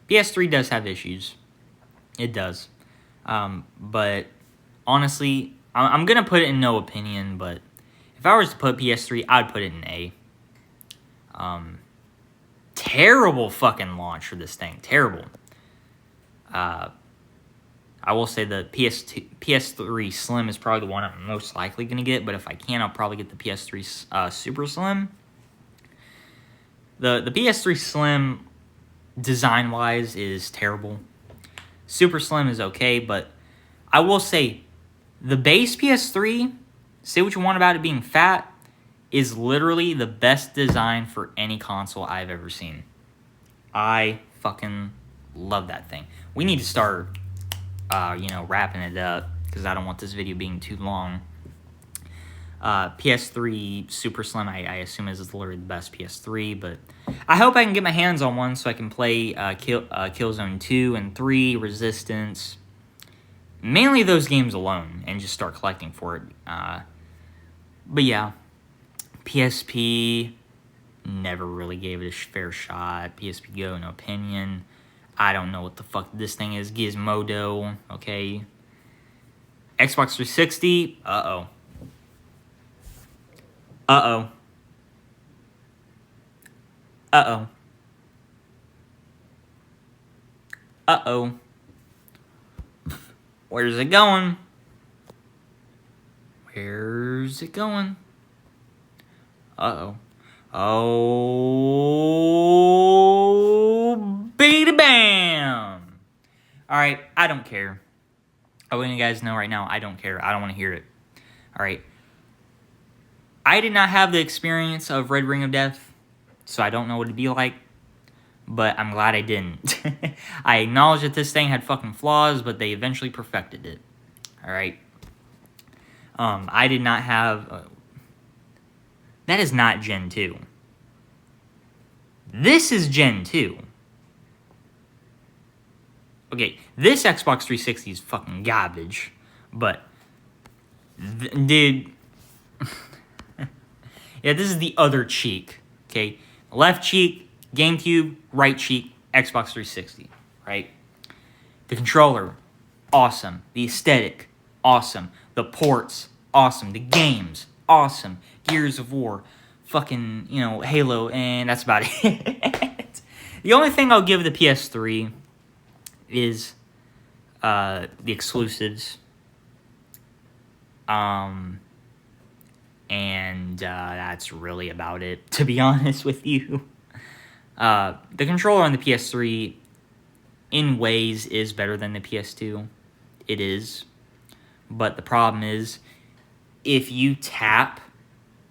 PS3 does have issues. It does. But honestly, I'm going to put it in no opinion, but if I was to put PS3, I'd put it in A. Terrible fucking launch for this thing. Terrible. I will say the PS3 Slim is probably the one I'm most likely going to get, but if I can, I'll probably get the PS3 Super Slim. The PS3 Slim, design-wise, is terrible. Super Slim is okay, but I will say the base PS3, say what you want about it being fat, is literally the best design for any console I've ever seen. I fucking love that thing. We need to start, wrapping it up because I don't want this video being too long. PS3 Super Slim, I assume is literally the best PS3, but I hope I can get my hands on one so I can play Killzone 2 and 3, Resistance, mainly those games alone, and just start collecting for it. But yeah, PSP, never really gave it a fair shot. PSP Go, no opinion. I don't know what the fuck this thing is. Gizmodo, okay. Xbox 360, uh-oh. Uh-oh. Uh-oh. Uh-oh. Where's it going? Where's it going? Uh-oh. Oh, beta bam! Alright, I don't care. I want you guys to know right now, I don't care. I don't want to hear it. Alright. I did not have the experience of Red Ring of Death, so I don't know what it'd be like, but I'm glad I didn't. I acknowledge that this thing had fucking flaws, but they eventually perfected it. Alright? I did not have... that is not Gen 2. This is Gen 2. Okay, this Xbox 360 is fucking garbage, but... dude... yeah, this is the other cheek, okay? Left cheek, GameCube, right cheek, Xbox 360, right? The controller, awesome. The aesthetic, awesome. The ports, awesome. The games, awesome. Gears of War, fucking, Halo, and that's about it. The only thing I'll give the PS3 is the exclusives. And that's really about it, to be honest with you. The controller on the PS3, in ways, is better than the PS2. It is. But the problem is, if you tap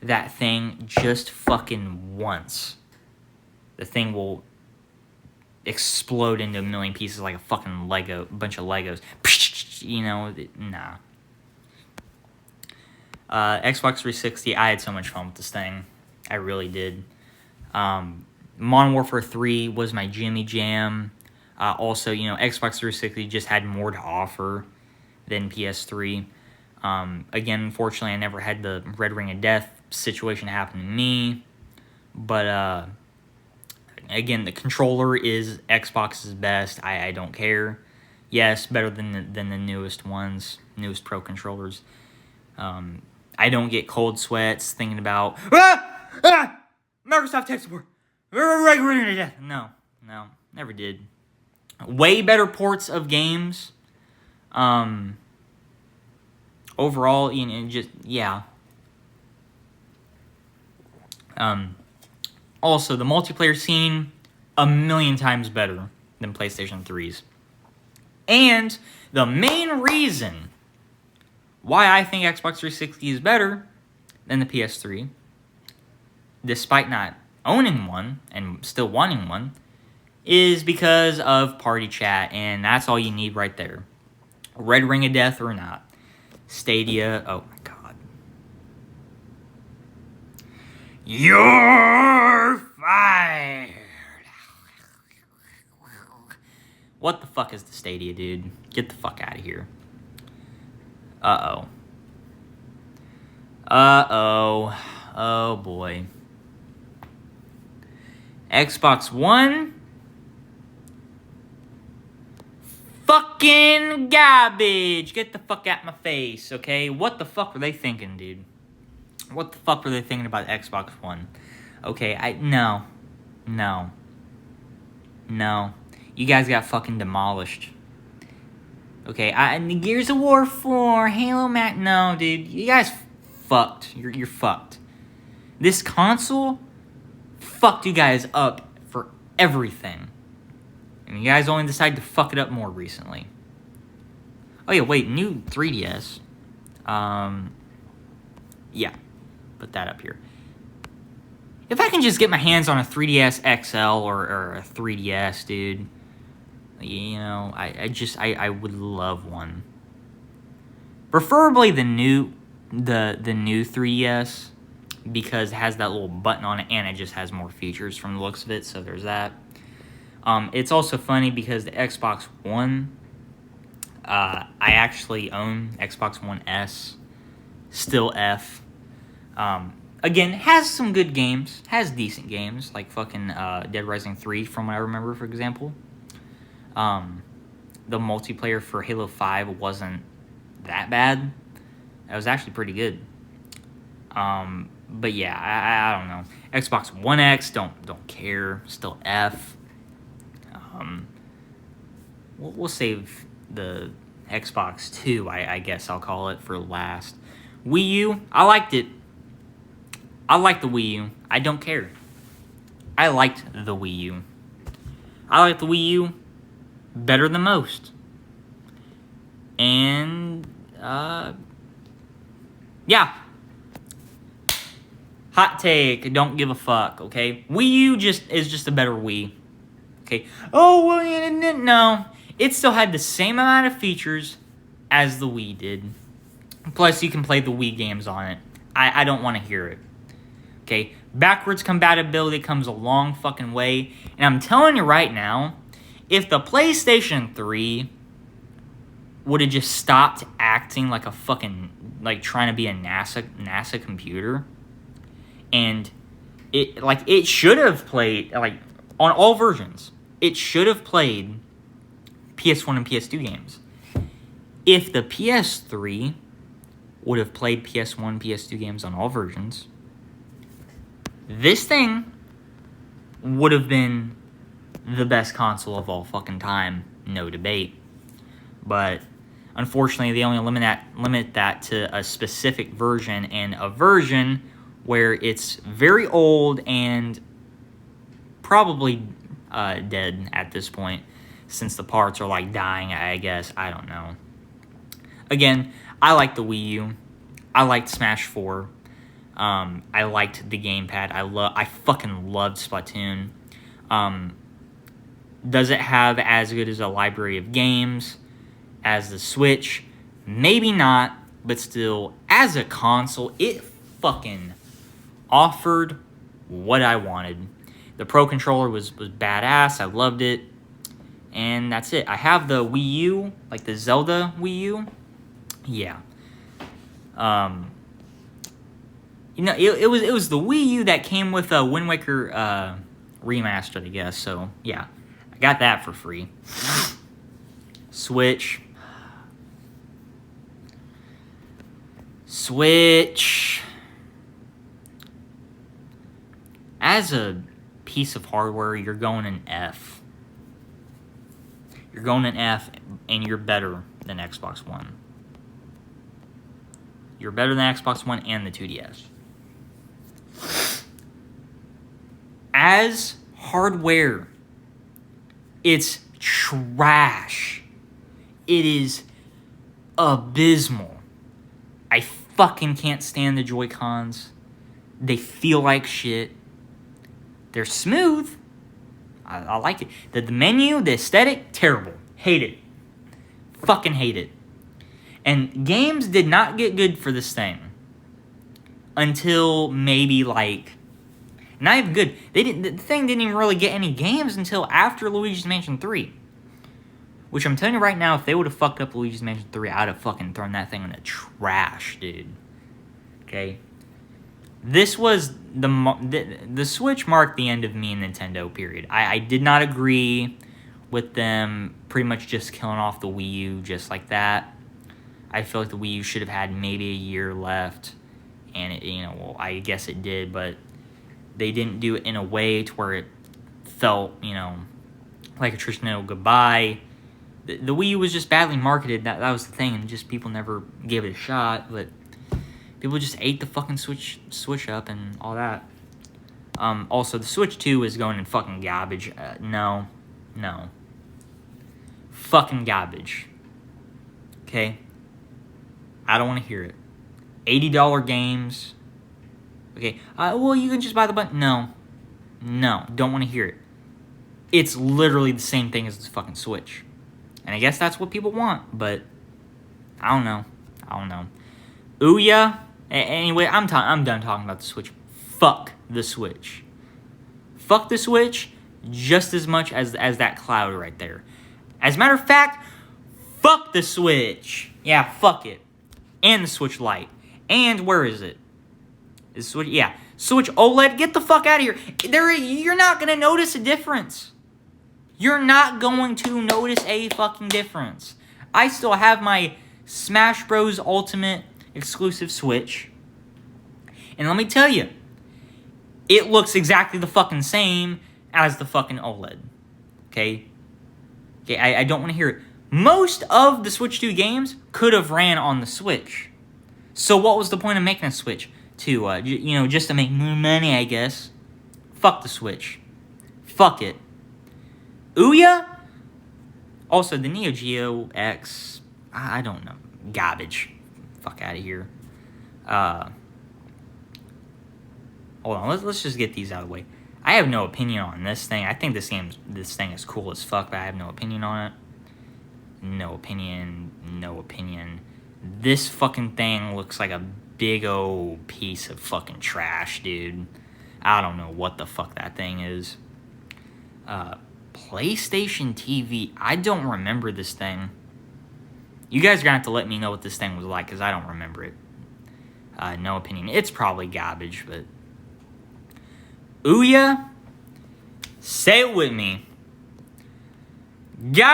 that thing just fucking once, the thing will explode into a million pieces like a fucking bunch of Legos. Nah. Xbox 360, I had so much fun with this thing. I really did. Modern Warfare 3 was my jimmy jam. Also, Xbox 360 just had more to offer than PS3. Again, unfortunately, I never had the Red Ring of Death situation happen to me. But, again, the controller is Xbox's best. I don't care. Yes, better than the newest ones, newest Pro controllers. I don't get cold sweats thinking about, Microsoft tech support, Red Ring of Death. No, never did. Way better ports of games. Overall, yeah. Also, the multiplayer scene, a million times better than PlayStation 3's. And the main reason why I think Xbox 360 is better than the PS3, despite not owning one and still wanting one, is because of party chat, and that's all you need right there. Red Ring of Death or not. Stadia, oh my god. You're fired. What the fuck is the Stadia, dude? Get the fuck out of here. Uh-oh. Oh, boy. Xbox One? Fucking garbage. Get the fuck out my face, okay? What the fuck were they thinking, dude? What the fuck were they thinking about Xbox One? Okay, No. You guys got fucking demolished. Okay, Gears of War 4, Halo Max... No, dude. You guys fucked. You're fucked. This console fucked you guys up for everything. And you guys only decided to fuck it up more recently. Oh, yeah, wait. New 3DS. Yeah. Put that up here. If I can just get my hands on a 3DS XL or a 3DS, dude... You know, I would love one. Preferably the new 3DS, because it has that little button on it and it just has more features from the looks of it, so there's that. It's also funny because the Xbox One, I actually own Xbox One S, still F. Again, has some good games, has decent games, like fucking Dead Rising 3 from what I remember, for example. The multiplayer for Halo 5 wasn't that bad. It was actually pretty good. But yeah, I don't know. Xbox One X, don't care. Still F. We'll save the Xbox 2, I guess I'll call it, for last. Wii U, I liked it. I liked the Wii U. I don't care. I liked the Wii U. I like the Wii U better than most. And, yeah. Hot take, don't give a fuck, okay? Wii U is just a better Wii. Okay? Oh, well, no. It still had the same amount of features as the Wii did. Plus, you can play the Wii games on it. I don't want to hear it. Okay? Backwards compatibility comes a long fucking way. And I'm telling you right now, if the PlayStation 3 would have just stopped acting like a fucking, like, trying to be a NASA computer, and it should have played, like, on all versions, it should have played PS1 and PS2 games. If the PS3 would have played PS1, PS2 games on all versions, this thing would have been the best console of all fucking time, no debate. But unfortunately, they only limit that to a specific version, and a version where it's very old and probably dead at this point, since the parts are like dying, I guess. I don't know. Again, I liked the Wii U. I liked Smash 4. I liked the gamepad. I fucking loved Splatoon. Does it have as good as a library of games as the Switch? Maybe not, but still, as a console, it fucking offered what I wanted. The Pro Controller was badass. I loved it. And that's it. I have the Wii U, like the Zelda Wii U. Yeah. You know, it was the Wii U that came with a Wind Waker remastered, I guess. So, yeah. Got that for free. Switch. As a piece of hardware, you're going an F. You're going an F, and you're better than Xbox One. You're better than Xbox One and the 2DS. As hardware, it's trash. It is abysmal. I fucking can't stand the Joy-Cons. They feel like shit. They're smooth. I like it. The menu, the aesthetic, terrible. Hate it. Fucking hate it. And games did not get good for this thing until maybe like Not even good. The thing didn't even really get any games until after Luigi's Mansion 3. Which I'm telling you right now, if they would have fucked up Luigi's Mansion 3, I'd have fucking thrown that thing in the trash, dude. Okay? This was the Switch marked the end of me and Nintendo, period. I did not agree with them pretty much just killing off the Wii U just like that. I feel like the Wii U should have had maybe a year left, and well, I guess it did, but they didn't do it in a way to where it felt, like a traditional goodbye. The Wii U was just badly marketed. That was the thing, and just people never gave it a shot. But people just ate the fucking Switch up and all that. Also, the Switch 2 is going in fucking garbage. No. Fucking garbage. Okay? I don't want to hear it. $80 games. Okay. Well, you can just buy the button. No. Don't want to hear it. It's literally the same thing as the fucking Switch. And I guess that's what people want, but I don't know. Ouya. Anyway, I'm done talking about the Switch. Fuck the Switch. Fuck the Switch just as much as that cloud right there. As a matter of fact, fuck the Switch. Yeah, fuck it. And the Switch Lite. And where is it? Is Switch? Yeah, Switch OLED. Get the fuck out of here. You're not gonna notice a difference. You're not going to notice a fucking difference. I still have my Smash Bros. Ultimate exclusive Switch. And let me tell you, it looks exactly the fucking same as the fucking OLED. Okay, I don't want to hear it. Most of the Switch 2 games could have ran on the Switch. So what was the point of making a Switch? To, just to make more money, I guess. Fuck the Switch. Fuck it. Ouya? Also, the Neo Geo X, I don't know. Garbage. Fuck out of here. Hold on, let's just get these out of the way. I have no opinion on this thing. I think this thing is cool as fuck, but I have no opinion on it. No opinion. This fucking thing looks like a big old piece of fucking trash, dude. I don't know what the fuck that thing is. PlayStation TV. I don't remember this thing. You guys are gonna have to let me know what this thing was like, because I don't remember it. No opinion. It's probably garbage, but... Ouya? Say it with me. Garbage.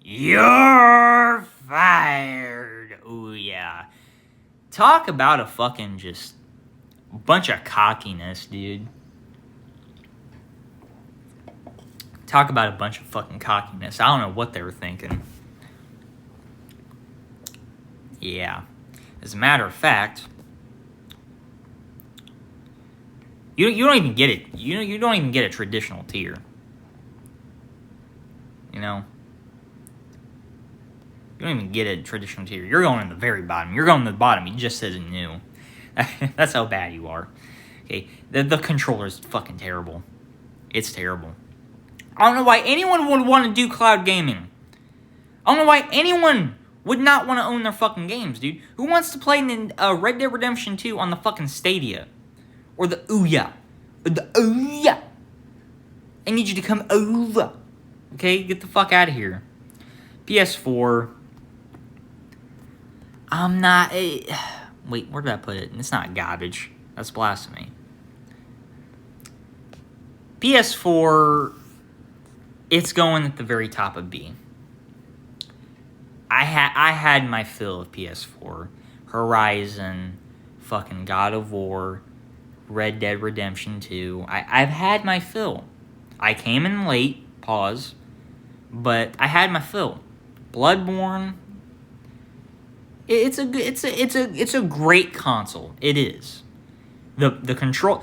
You're fired. Ouya. Talk about a fucking just bunch of cockiness, dude. Talk about a bunch of fucking cockiness. I don't know what they were thinking. Yeah. As a matter of fact, you don't even get it. You don't even get a traditional tier. You don't even get a traditional tier. You're going to the very bottom. You're going to the bottom. It just says new. That's how bad you are. Okay. The controller's fucking terrible. It's terrible. I don't know why anyone would want to do cloud gaming. I don't know why anyone would not want to own their fucking games, dude. Who wants to play Red Dead Redemption 2 on the fucking Stadia? Or the Ouya? The Ouya! I need you to come over. Okay? Get the fuck out of here. PS4. I'm not... Wait, where did I put it? It's not garbage. That's blasphemy. PS4... It's going at the very top of B. I had my fill of PS4. Horizon, fucking God of War, Red Dead Redemption 2. I've had my fill. I came in late, pause, but I had my fill. Bloodborne. It's a great console. It is. The control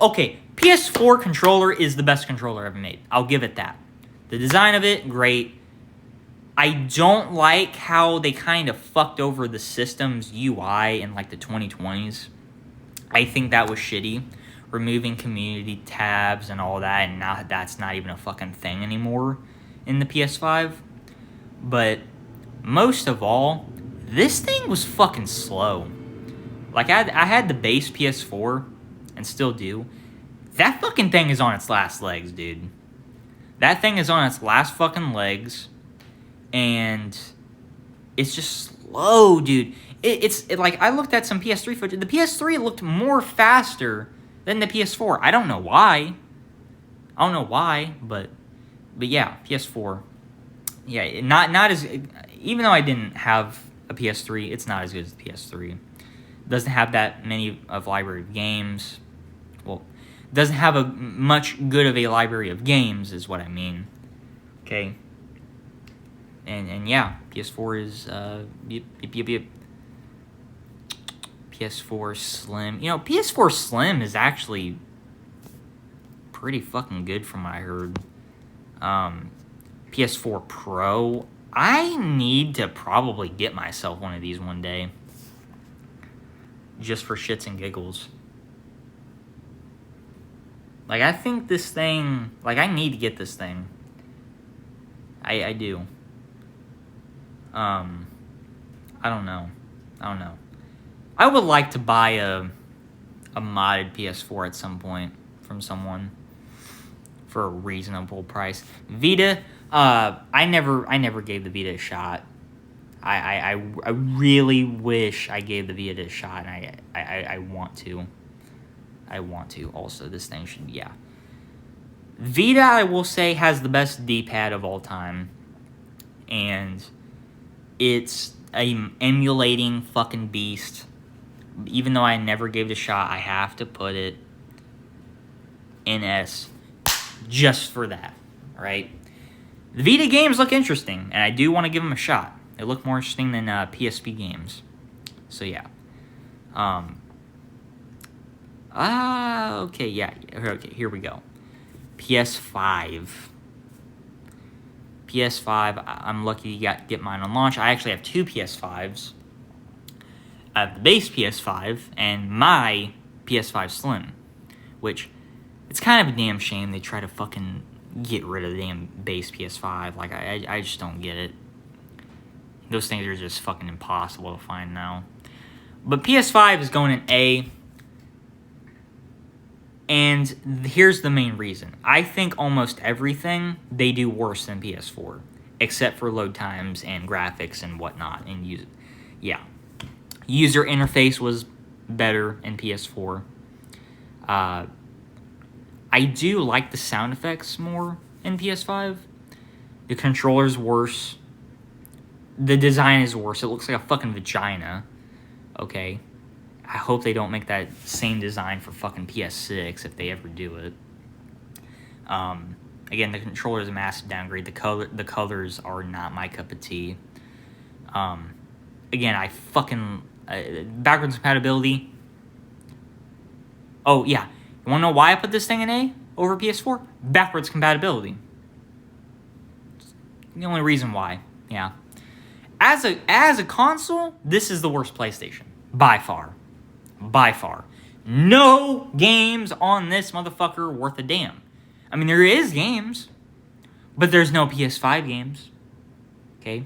okay. PS4 controller is the best controller ever made. I'll give it that. The design of it, great. I don't like how they kind of fucked over the system's UI in like the 2020s. I think that was shitty. removing community tabs and all that, and now that's not even a fucking thing anymore in the PS5. But most of all, this thing was fucking slow. Like, I had the base PS4, and still do. That fucking thing is on its last legs, dude. That thing is on its last fucking legs, and it's just slow, dude. It's like, I looked at some PS3 footage. The PS3 looked more faster than the PS4. I don't know why. But yeah, PS4. Yeah, not as, even though I didn't have a PS3, it's not as good as the PS3. Doesn't have that many of library of games. Well, doesn't have a much good of a library of games, is what I mean. Okay. And yeah, PS4 is yep. PS4 Slim. You know, PS4 Slim is actually pretty fucking good from what I heard. PS4 Pro, I need to probably get myself one of these one day. Just for shits and giggles. Like, I think this thing, like, I need to get this thing. I do. I don't know. I would like to buy a modded PS4 at some point from someone for a reasonable price. Vita, I never gave the Vita a shot. I really wish I gave the Vita a shot, and I want to. I want to. Also, this thing should, yeah. Vita, I will say, has the best D-pad of all time, and it's a emulating fucking beast. Even though I never gave it a shot, I have to put it in S just for that, right? The Vita games look interesting, and I do want to give them a shot. They look more interesting than PSP games. So, yeah. Okay, yeah. Okay, here we go. PS5. I'm lucky to get mine on launch. I actually have two PS5s. I have the base PS5 and my PS5 Slim, which, it's kind of a damn shame they try to fucking get rid of the damn base PS5. Like, I just don't get it. Those things are just fucking impossible to find now. But PS5 is going in A. And here's the main reason. I think almost everything they do worse than PS4. Except for load times and graphics and whatnot. And user interface was better in PS4. I do like the sound effects more in PS5. The controller's worse. The design is worse. It looks like a fucking vagina. Okay. I hope they don't make that same design for fucking PS6 if they ever do it. Again, the controller is a massive downgrade. The colors are not my cup of tea. Again, I fucking backwards compatibility. Oh yeah, you want to know why I put this thing in A over PS4? Backwards compatibility. The only reason why. Yeah. As a console, this is the worst PlayStation by far. By far. No games on this motherfucker worth a damn. I mean, there is games, but there's no PS5 games. Okay?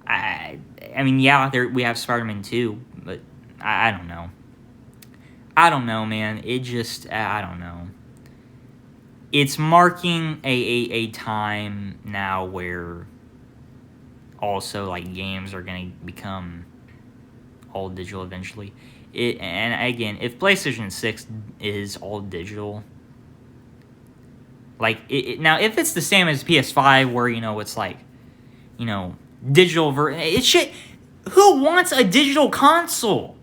I mean, yeah, we have Spider-Man 2, but I don't know. I don't know, man. It just, I don't know. It's marking a time now where also, like, games are going to become all digital eventually. And again, if PlayStation 6 is all digital, like, now, if it's the same as PS5, where, you know, it's like, you know, digital it's shit. Who wants a digital console?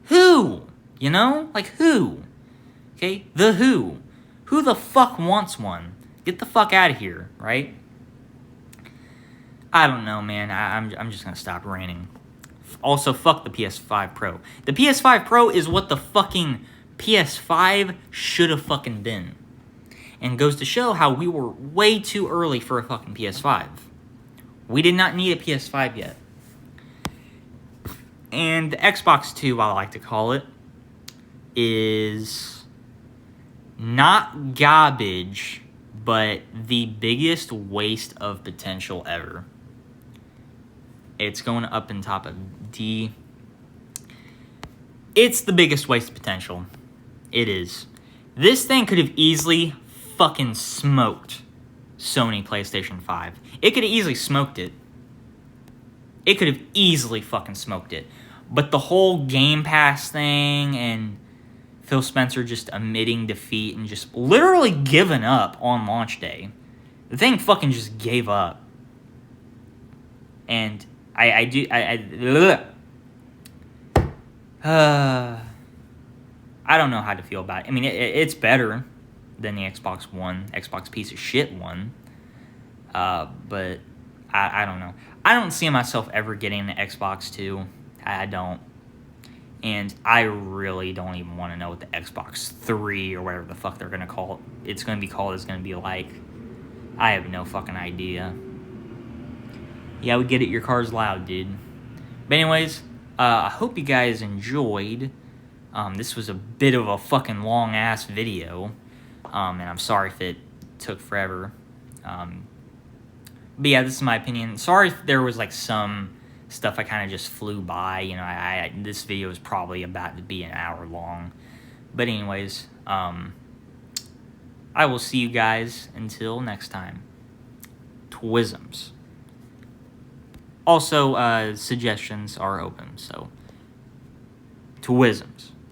Who? You know? Like, who? Okay? The who? Who the fuck wants one? Get the fuck out of here, right? I don't know, man. I'm just gonna stop ranting. Also, fuck the PS5 Pro. The PS5 Pro is what the fucking PS5 should have fucking been. And goes to show how we were way too early for a fucking PS5. We did not need a PS5 yet. And the Xbox 2, I like to call it, is not garbage, but the biggest waste of potential ever. It's going up in top of D. It's the biggest waste of potential. It is. This thing could have easily fucking smoked Sony PlayStation 5. It could have easily smoked it. It could have easily fucking smoked it. But the whole Game Pass thing and Phil Spencer just admitting defeat and just literally giving up on launch day. The thing fucking just gave up. And I don't know how to feel about it. I mean, it's better than the Xbox One, Xbox piece of shit one. But I don't know. I don't see myself ever getting an Xbox 2. I don't. And I really don't even want to know what the Xbox 3 or whatever the fuck they're going to call it. It's going to be called. It's going to be like. I have no fucking idea. Yeah, we get it. Your car's loud, dude. But anyways, I hope you guys enjoyed. This was a bit of a fucking long-ass video. And I'm sorry if it took forever. But yeah, this is my opinion. Sorry if there was like some stuff I kind of just flew by. You know, this video is probably about to be an hour long. But anyways, I will see you guys until next time. Twisms. Also, suggestions are open, so Twisms.